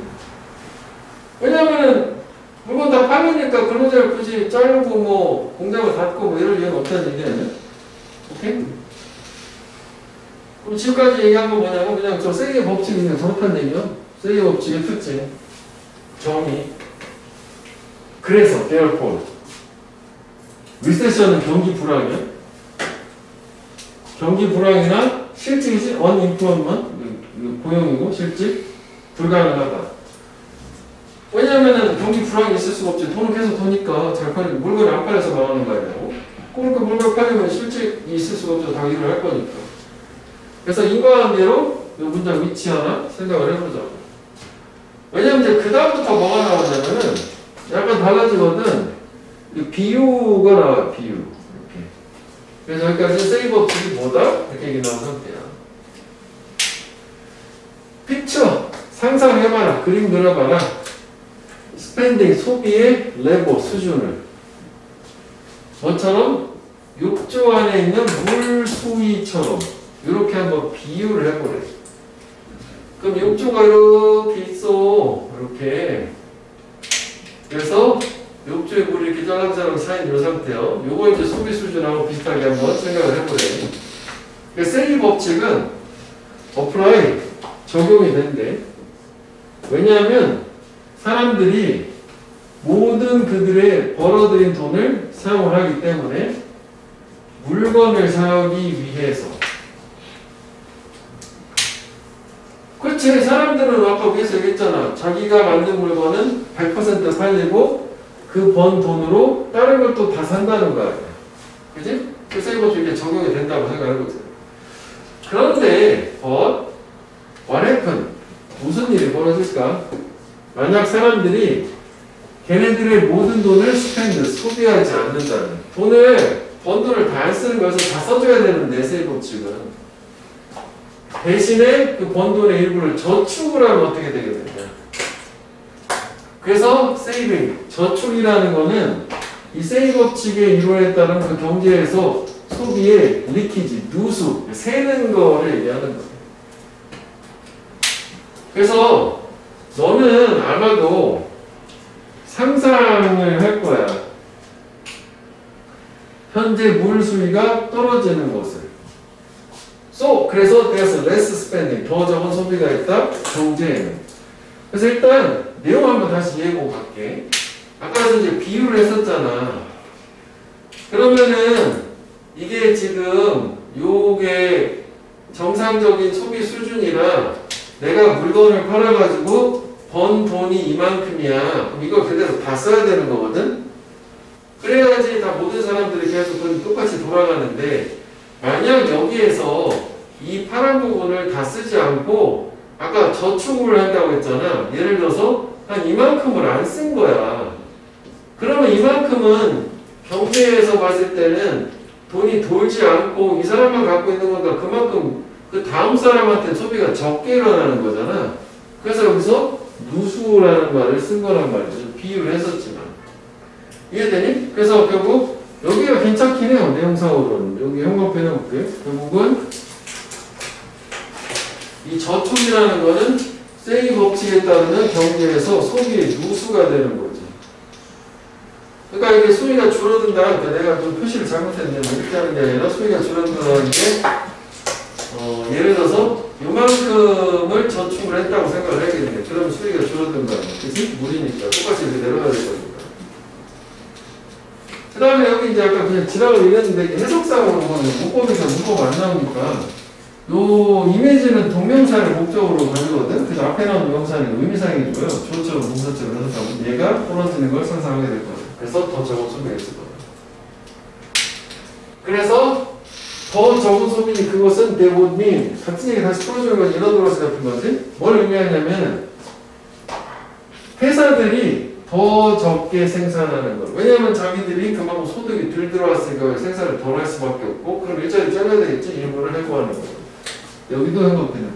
왜냐면은 물건 다 팔리니까 근로자를 굳이 자르고 뭐 공장을 닫고 뭐 이럴 이유는 없다는 얘기 아니야? 오케이? 그럼 지금까지 얘기한 건 뭐냐면 그냥 저 세이의 법칙이 그냥 정확한 얘기야. 세이의 법칙의 특징, 정의. 그래서 therefore 리세션은 경기 불황이야. 경기 불황이나 실직이지 unemployment 고용이고 실직 불가능하다. 왜냐면은 경기 불황이 있을 수가 없지. 돈은 계속 도니까 잘 팔리 물건이 안 팔려서 망하는 거 아니냐고. 그러니까 물건 팔리면 실직이 있을 수가 없죠. 다 일을 할 거니까. 그래서 인과관계로 이 문장 위치 하나 생각을 해보자고. 왜냐면 이제 그 다음부터 뭐가 나오냐면은 약간 달라지거든. 비유가 나와요. 비유. 이렇게. 그래서 여기까지 세이브 법칙이 뭐다? 이렇게 얘기 나온 상태야. 픽처 상상해봐라. 그림 그려봐라. 스펜딩 소비의 레벨 수준을 저처럼 욕조 안에 있는 물 수위처럼 이렇게 한번 비유를 해보래. 그럼 욕조가 이렇게 있어. 이렇게. 그래서 욕조에 물이 이렇게 짤랑짤랑 차인 이 상태요. 요거 이제 소비 수준하고 비슷하게 한번 생각을 해보래. 그 세일 법칙은 어플라이 적용이 된대. 왜냐하면 사람들이 모든 그들의 벌어들인 돈을 사용을 하기 때문에 물건을 사기 위해서. 그렇지. 사람들은 아까 위에서 얘기했잖아. 자기가 만든 물건은 100% 팔리고 그 번 돈으로 다른 걸 또 다 산다는 거야. 그지? 그래서 이것도 이렇게 적용이 된다고 생각해보세요. 그런데 what happened? 무슨 일이 벌어질까? 만약 사람들이 걔네들의 모든 돈을 스펜드, 소비하지 않는다면 번 돈을 다 안 쓰는 거여서 다 써줘야 되는데 세일 법칙은 대신에 그 번 돈의 일부를 저축을 하면 어떻게 되게 되냐. 그래서 세이빙, 저축이라는 거는 이 세일 법칙의 이론에 따른 그 경제에서 소비의 리키지, 누수, 새는 거를 얘기하는 거예요. 그래서 너는 아마도 상상을 할 거야. 현재 물 수위가 떨어지는 것을. 그래서 there's less spending. 더 적은 소비가 있다. 경제에는. 그래서 일단 내용 한번 다시 이해해보고 갈게. 아까 이제 비유를 했었잖아. 그러면은 이게 지금 요게 정상적인 소비 수준이라 내가 물건을 팔아가지고 번 돈이 이만큼이야. 그럼 이거 그대로 다 써야 되는 거거든? 그래야지 다 모든 사람들이 계속 돈이 똑같이 돌아가는데 만약 여기에서 이 파란 부분을 다 쓰지 않고 아까 저축을 한다고 했잖아. 예를 들어서 한 이만큼을 안 쓴 거야. 그러면 이만큼은 경제에서 봤을 때는 돈이 돌지 않고 이 사람만 갖고 있는 거니까 그만큼 그 다음 사람한테 소비가 적게 일어나는 거잖아. 그래서 여기서 누수라는 말을 쓴 거란 말이죠. 비유를 했었지만. 이해되니? 그래서 결국 여기가 괜찮긴 해요. 내용상으로는. 여기 형광펜 해볼게. 결국은 이 저축이라는 거는 세이 법칙에 따르는 경제에서 소비의 누수가 되는 거지. 그러니까 이게 수위가 줄어든다. 그러니까 내가 좀 표시를 잘못했는데 이렇게 하는 게 아니라 수위가 줄어든다는 게 예를 들어서 요만큼을 저축을 했다고 생각을 해야겠네. 그러면 수위가 줄어든 거야. 그치? 물이니까. 똑같이 이렇게 내려가야 될 거니까. 그 다음에 여기 이제 아까 그냥 지나가고 이랬는데 해석상으로 보면 문법에서 문법 안 나오니까 요 이미지는 동명사를 목적으로 가지거든. 그래서 앞에 나온 명사는 의미상이고요. 주어처럼 동사처럼 해석하면 얘가 떨어지는 걸 상상하게 될 거예요. 그래서 더 적은 소비가 있을 거예요. 그래서 더 적은 소비니 그것은 they would mean 같은 얘기 다시 풀어주는 건 인어도로스 같은 거지. 뭘 의미하냐면 회사들이 더 적게 생산하는 것. 왜냐하면 자기들이 그만큼 소득이 덜 들어왔으니까 생산을 덜 할 수밖에 없고 그럼 일자리 잘라야 되겠지. 일부를 해고하는 거예요. 여기도 행복되는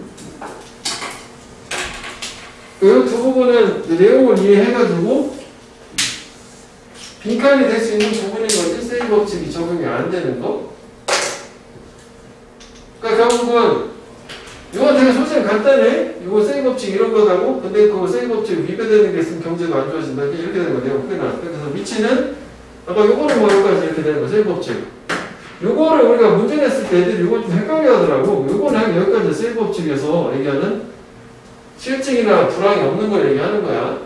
이 두 부분은 내용을 이해해가지고 빈칸이 될 수 있는 부분인 거지. 세이 법칙이 적용이 안 되는 거. 그러니까 결국은 이거 되게 솔직히 간단해. 이거 세이 법칙 이런 거다고. 근데 그 세이 법칙 위배되는 게 있으면 경제가 안 좋아진다. 이렇게 되는 거 내가 끝나. 그래서 위치는 아까 요거는 뭐 여기까지 이렇게 되는 거 세이 법칙. 요거를 우리가 문제 냈을 때 애들이 요거 좀 헷갈려 하더라고. 요거는 여기까지 세이 법칙에서 얘기하는 실증이나 불황이 없는 걸 얘기하는 거야.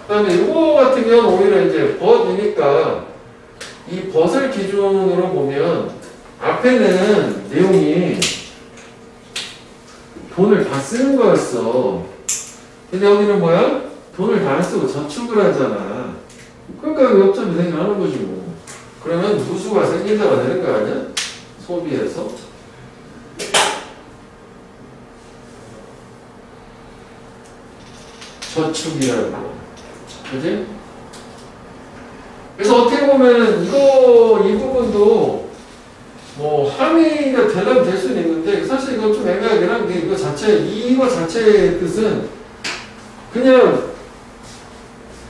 그 다음에 요거 같은 경우는 오히려 이제 벗이니까 이 벗을 기준으로 보면 앞에는 내용이 돈을 다 쓰는 거였어. 근데 여기는 뭐야? 돈을 다 안 쓰고 저축을 하잖아. 그러니까 역점이 생겨나는 거지 뭐. 그러면 누수가 생긴다가 되는 거 아니야? 소비에서. 저축이라는 거. 그지? 그래서 어떻게 보면 이 부분도 뭐 함의가 되려면 될 수는 있는데 사실 이건 좀 애매하긴 한 게 이거 자체의 뜻은 그냥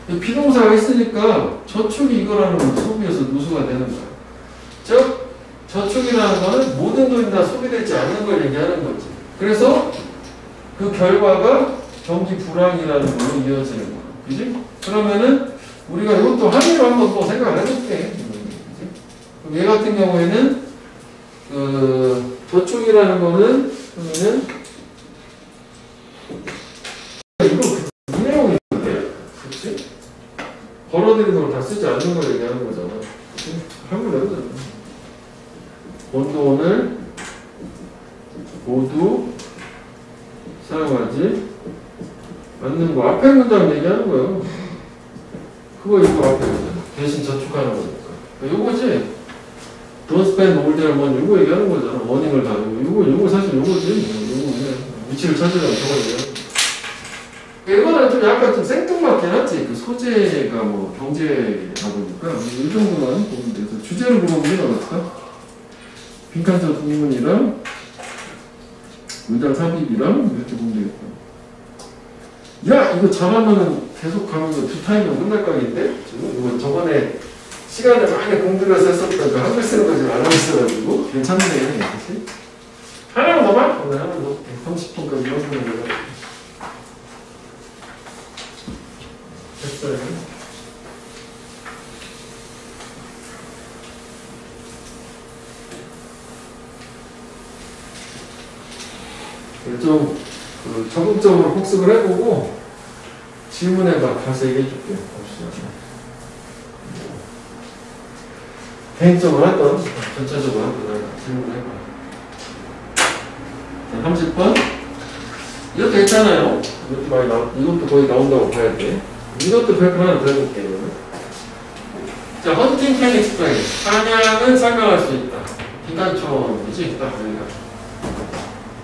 비동사가 있으니까 저축이 이거라는 건 소비에서 누수가 되는 거야. 즉 저축이라는 거는 모든 돈이 다 소비되지 않는 걸 얘기하는 거지. 그래서 그 결과가 경기 불황이라는 걸로 이어지는 거야. 그지? 그러면은 우리가 이것도 함의로 한번 또 생각을 해볼게. 그럼 얘 같은 경우에는 그 저축이라는 거는 그러면은 이거 이 내용인데, 그렇지? 벌어들인 돈을 다 쓰지 않는 걸 얘기하는 거잖아. 그치? 한번 해보자. 번 돈을 모두 사용하지 않는 거. 앞에 문장 얘기하는 거예요. 그거 이거 앞에 대신 저축하는 거니까. 요거지. Don't spend all their money. 요거 얘기하는 거잖아. 머닝을 가지고. 요거 사실 요거지. 요거 그냥 위치를 찾으려면 저거 얘기하는 거. 이거는 좀 약간 좀 생뚱맞긴 하지. 그 소재가 뭐 경제다 보니까 이 정도만 보면 돼서 주제를 물어보면 어떨까? 빈칸자 부분이랑 문장 삽입이랑 이렇게 보면 되겠다. 야 이거 잘하면은 계속 가면 두 타임이면 끝날 각인데 지금 이거 저번에 시간을 많이 공들여서 했었던 그 한글 쓰는 거 지금 안 하고 있어가지고 괜찮네. 그치? 하나만 더 봐? 오늘 하나만 더 30분까지 이런 거는 내가 됐어요. 좀 적극적으로 복습을 해보고 질문해봐. 가서 얘기해줄게. 봅시다. 개인적으로 했던 전체적으로 한번 질문해봐. 30번. 이것도 괜찮아요. 이것도 거의 나온다고 봐야 돼. 이것도 별표 하나 더 해볼게요. 자, 헌팅 can explain. 사냥은 설명할 수 있다. 기관총이지? 딱 여기가.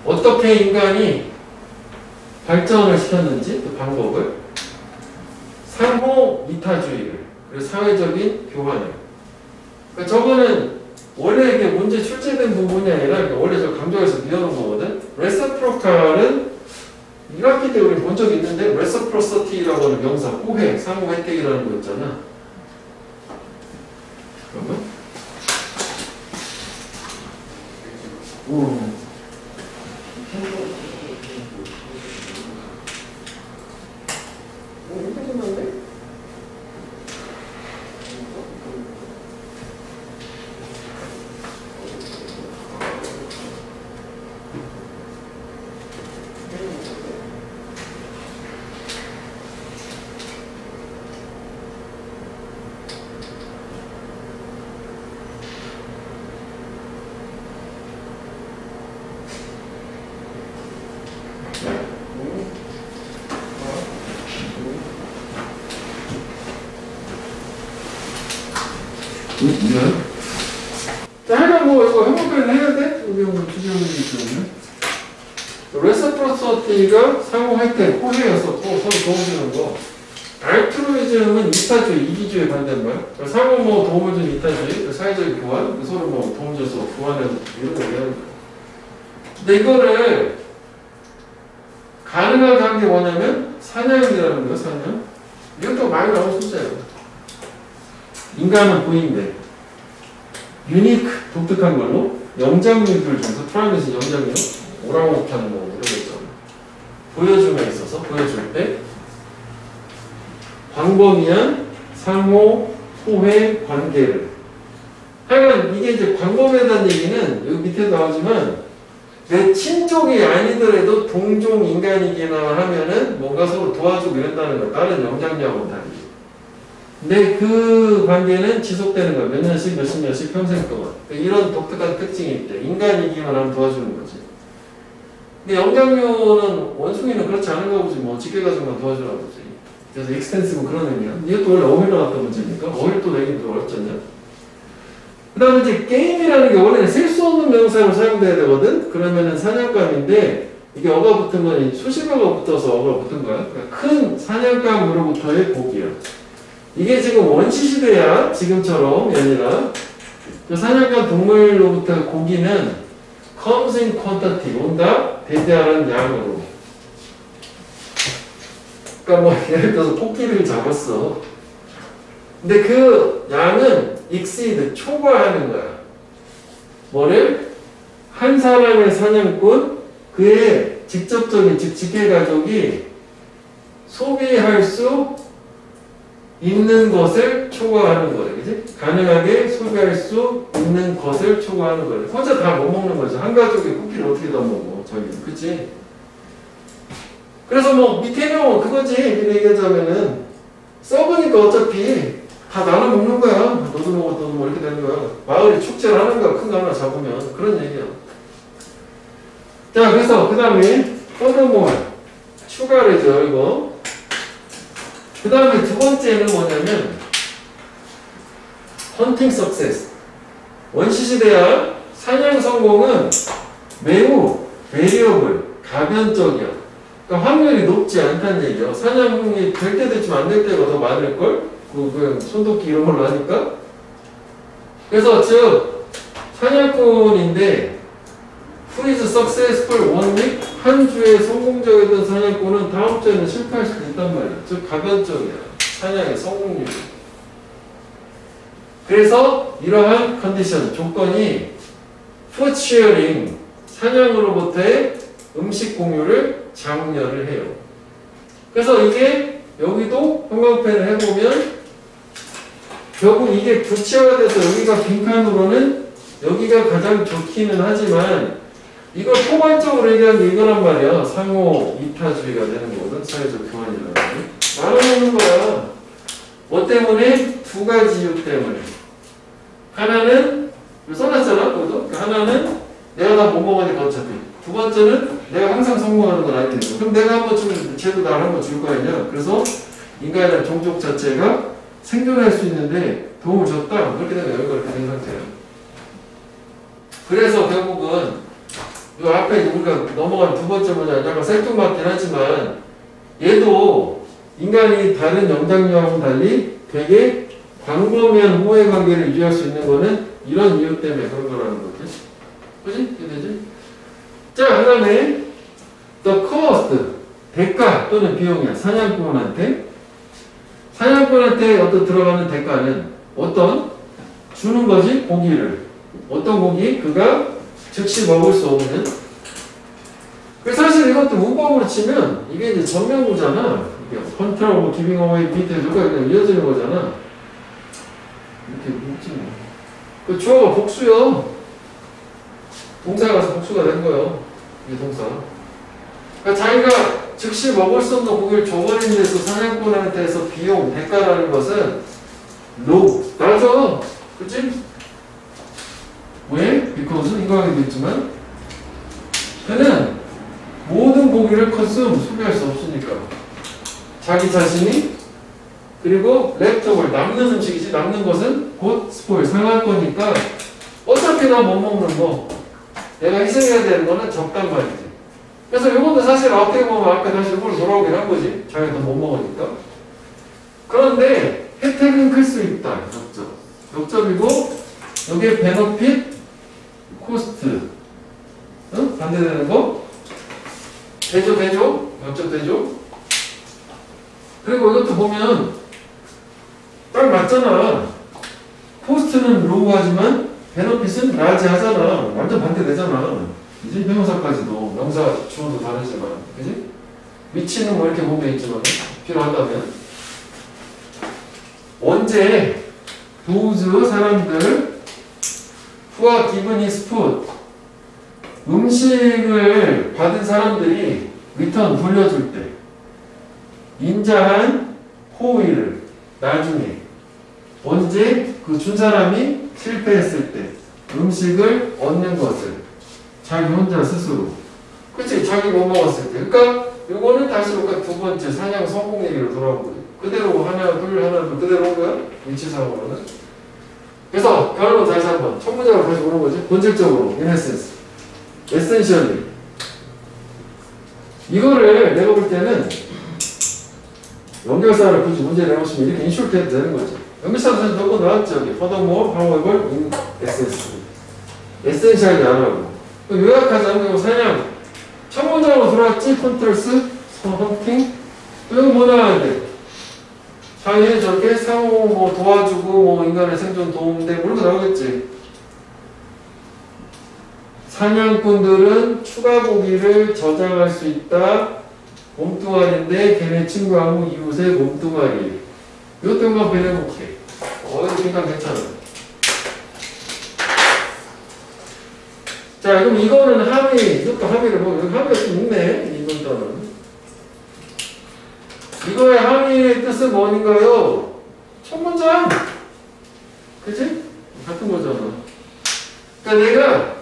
어떻게 인간이 발전을 시켰는지 그 방법을 상호 이타주의를 그리고 사회적인 교환을 그러니까 저거는 원래 이게 문제 출제된 부분이 아니라 원래 저 강조해서 미워놓은 거거든. 레서프로칼은 1학기 때 우리 본 적이 있는데 레서프로서티라고 하는 명사 호혜, 상호 혜택이라는 거 있잖아. 그러면 자, 하여간 뭐 이거 해볼까는 해야 돼? 우리 오늘 주제문이기 때문에. 레서프로서티가 상호 혜택, 호혜였었고 서로 도움주는 거. 알트루이즘은 이타주의, 이기주의 반대말. 상호 뭐 도움을 준 이타주의, 사회적인 교환, 서로 뭐 도움 줘서 교환해서 이런 거 얘기하는 거야. 근데 이거를 가능하게 한 게 뭐냐면 사냥이라는 거야, 사냥. 이것도 많이 나온 소재예요. 인간은 보인대. 유니크, 독특한 걸로 영장류들 중에서 프라이빗은 영장류, 오랑우탄 뭐 이런 거 있잖아. 보여줌에 있어서 보여줄 때 광범위한 상호, 호혜, 관계를 하여간 이게 이제 광범위에 대한 얘기는 여기 밑에 나오지만 내 친족이 아니더라도 동종 인간이기나 하면은 뭔가 서로 도와주고 이런다는 거 다른 영장류하고는 달리 근데 그 관계는 지속되는 거야. 몇 년씩, 몇십 년씩, 평생 동안. 이런 독특한 특징이 있대. 인간이기만 하면 도와주는 거지. 근데 영장류는, 원숭이는 그렇지 않은가 보지. 뭐, 집게가지고만 도와주나 보지. 그래서 익스텐시브 그런 의미야. 이것도 원래 어휘로 나왔던 문제니까. 어휘를 또 내긴 또 어렵지 않냐? 그 다음에 이제 게임이라는 게 원래는 셀 수 없는 명사로 사용돼야 되거든? 그러면은 사냥감인데, 이게 어가 붙은 건 수식어가 붙어서 어가 붙은 거야. 그러니까 큰 사냥감으로부터의 고기야. 이게 지금 원시시대야. 지금처럼이 아니라. 그 사냥감 동물로부터 고기는 comes in quantity. 온다? 대대하는 양으로. 그러니까 뭐 예를 들어서 토끼를 잡았어. 근데 그 양은 exceed, 초과하는 거야. 뭐를? 한 사람의 사냥꾼, 그의 직접적인, 즉 직계가족이 소비할 수 있는 것을 초과하는 거예요. 그지? 가능하게 소비할 수 있는 것을 초과하는 거예요. 혼자 다 못 먹는 거죠. 한 가족이 쿠키를 어떻게 다 먹어, 저기는. 그치? 그래서 뭐, 밑에는 그거지. 이렇게 얘기하자면은, 썩으니까 어차피 다 나눠 먹는 거야. 너도 먹어, 너도 먹어. 이렇게 되는 거야. 마을이 축제를 하는 거야. 큰 거 하나 잡으면. 그런 얘기야. 자, 그래서 그 다음에 furthermore 추가래죠, 이거. 그 다음에 두 번째는 뭐냐면 hunting success. 원시시대야 사냥 성공은 매우 variable, 가변적이야. 그러니까 확률이 높지 않다는 얘기야. 사냥이 될 때도 있지만 안 될 때가 더 많을걸? 그 손도끼 이런 걸로 하니까. 그래서 즉 사냥꾼인데 Who is successful one week? 한 주에 성공적이던 사냥꾼은 다음 주에는 실패할 수도 있단 말이야. 즉 가변적이야. 사냥의 성공률이. 그래서 이러한 컨디션, 조건이 food sharing, 사냥으로부터의 음식 공유를 장려를 해요. 그래서 이게 여기도 형광펜을 해보면 결국 이게 구체화돼서 여기가 빈칸으로는 여기가 가장 좋기는 하지만 이걸 포괄적으로 얘기하는 게 이거란 말이야. 상호 이타주의가 되는 거거든. 사회적 교환이라는 게. 나눠먹는 거야. 뭐 때문에? 두 가지 이유 때문에. 하나는 써놨잖아. 그것도. 하나는 내가 다 못 먹으니까 어차피. 두 번째는 내가 항상 성공하는 건 아니니까. 그럼 내가 한번 주면 쟤도 나를 한번 줄 거 아니냐. 그래서 인간이나 종족 자체가 생존할 수 있는데 도움을 줬다. 그렇게 되면 여기가 이렇게 된 상태야. 그래서 결국은 이 앞에 우리가 넘어간 두 번째 뭐냐, 약간 생뚱맞긴 하지만 얘도 인간이 다른 영장류하고는 달리 되게 광범위한 호의 관계를 유지할 수 있는 거는 이런 이유 때문에 그런 거라는 거지. 그지? 이게 되지? 자, 그 다음에 the cost, 대가 또는 비용이야. 사냥꾼한테 어떤 들어가는 대가는 어떤? 주는 거지, 고기를. 어떤 고기? 그가 즉시 먹을 수 없는. 사실 이것도 문법으로 치면 이게 이제 전면구잖아. 이게 control, giving away, details가 그냥 이어지는 거잖아. 이렇게 묻지 뭐. 그 주어가 복수요. 동사가 가서 복수가 된 거예요. 이 동사. 그러니까 자기가 즉시 먹을 수 없는 고기를 줘버리는 데서 사냥꾼한테서 비용, 대가라는 것은 low, 낮아. 그치? 왜? because 인과관계도 있지만 그는 모든 고기를 소비할 수 없으니까 자기 자신이 그리고 leftover 남는 음식이지 남는 것은 곧 spoil 상할 거니까 어차피 나 못 먹는 거 내가 희생해야 되는 거는 적단 말이지. 그래서 이것도 사실 어떻게 보면 아까 다시 이걸 돌아오긴 한 거지. 자기가 더 못 먹으니까. 그런데 혜택은 클 수 있다. 역접이고 여기에 benefit 코스트, 응? 반대되는 거? 대조? 역접대조? 그리고 이것도 보면 딱 맞잖아. 코스트는 로우하지만 베너핏은 라지 하잖아. 완전 반대되잖아. 이제 명사까지도 명사 주어도 다르지만, 그지? 위치는 뭐 이렇게 보면 있지만 필요하다면 언제 those 사람들 who are given his food 음식을 받은 사람들이 return 돌려줄 때 인자한 호의를 나중에 언제 그 준 사람이 실패했을 때 음식을 얻는 것을 자기 혼자 스스로 그치 자기 못 먹었을 때 그러니까 요거는 다시 우리가 두 번째 사냥 성공 얘기로 돌아온 거지 그대로 하나 둘 그대로 온 거야 위치상으로는 그래서 결론 다시 한번 첫 문장으로 다시 오는 거지 본질적으로 in essence essentially 이거를 내가 볼 때는 연결사를 굳이 문제 내놓으시면 이렇게 인쇼트 해도 되는 거지 연결사도 사실 몇 번 나왔죠 여기 furthermore however in essence essentially 하라고 요약하자면 사냥 첫 문장으로 돌아왔지 컨트롤스 헌팅 또 이거 뭐 나와야 돼 자연히 저렇게 상호 뭐 도와주고 뭐 인간의 생존 도움돼 뭐 이런 거 나오겠지 사냥꾼들은 추가 고기를 저장할 수 있다 몸뚱아리인데 걔네 친구하고 이웃의 몸뚱아리 이것도 한번 배워볼게 이거 그러니까 괜찮아 자 그럼 이거는 함의 이것도 함의를 보면 여기 함의가 좀 있네 이번 단어는 이거의 함의의 뜻은 뭐인가요? 첫 문장 그치? 같은 거잖아 그러니까 내가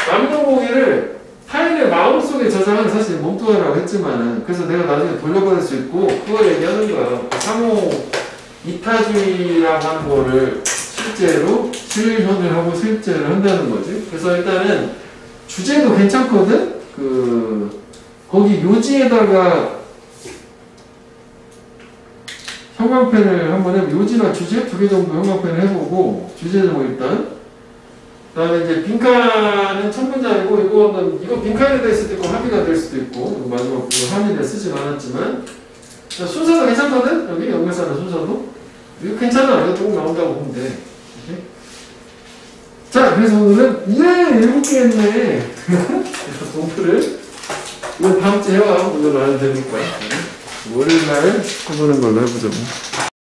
남는 고기를 타인의 마음속에 저장하는 사실 몸뚱아리라고 했지만은 그래서 내가 나중에 돌려받을 수 있고 그걸 얘기하는 거야 상호 이타주의라고 하는 거를 실제로 실현을 하고 실제를 한다는 거지 그래서 일단은 주제도 괜찮거든? 거기 요지에다가 형광펜을 한번 해보고 요지나 주제 두 개 정도 형광펜을 해보고 주제 제목 일단 그 다음에 이제 빈칸은 첫 문장이고 이거 빈칸이 될 수도 있고 합의가 될 수도 있고 마지막 합의를 쓰진 않았지만 순서도 괜찮거든? 여기 연결사는 순서도 이거 괜찮아 이거 조금 나온다고 보면 돼 이렇게. 자 그래서 오늘은 7개 했네 공부를 이건 다음 주에 해와 오늘 안 되니까 월요일날 해보는 걸로 해보자고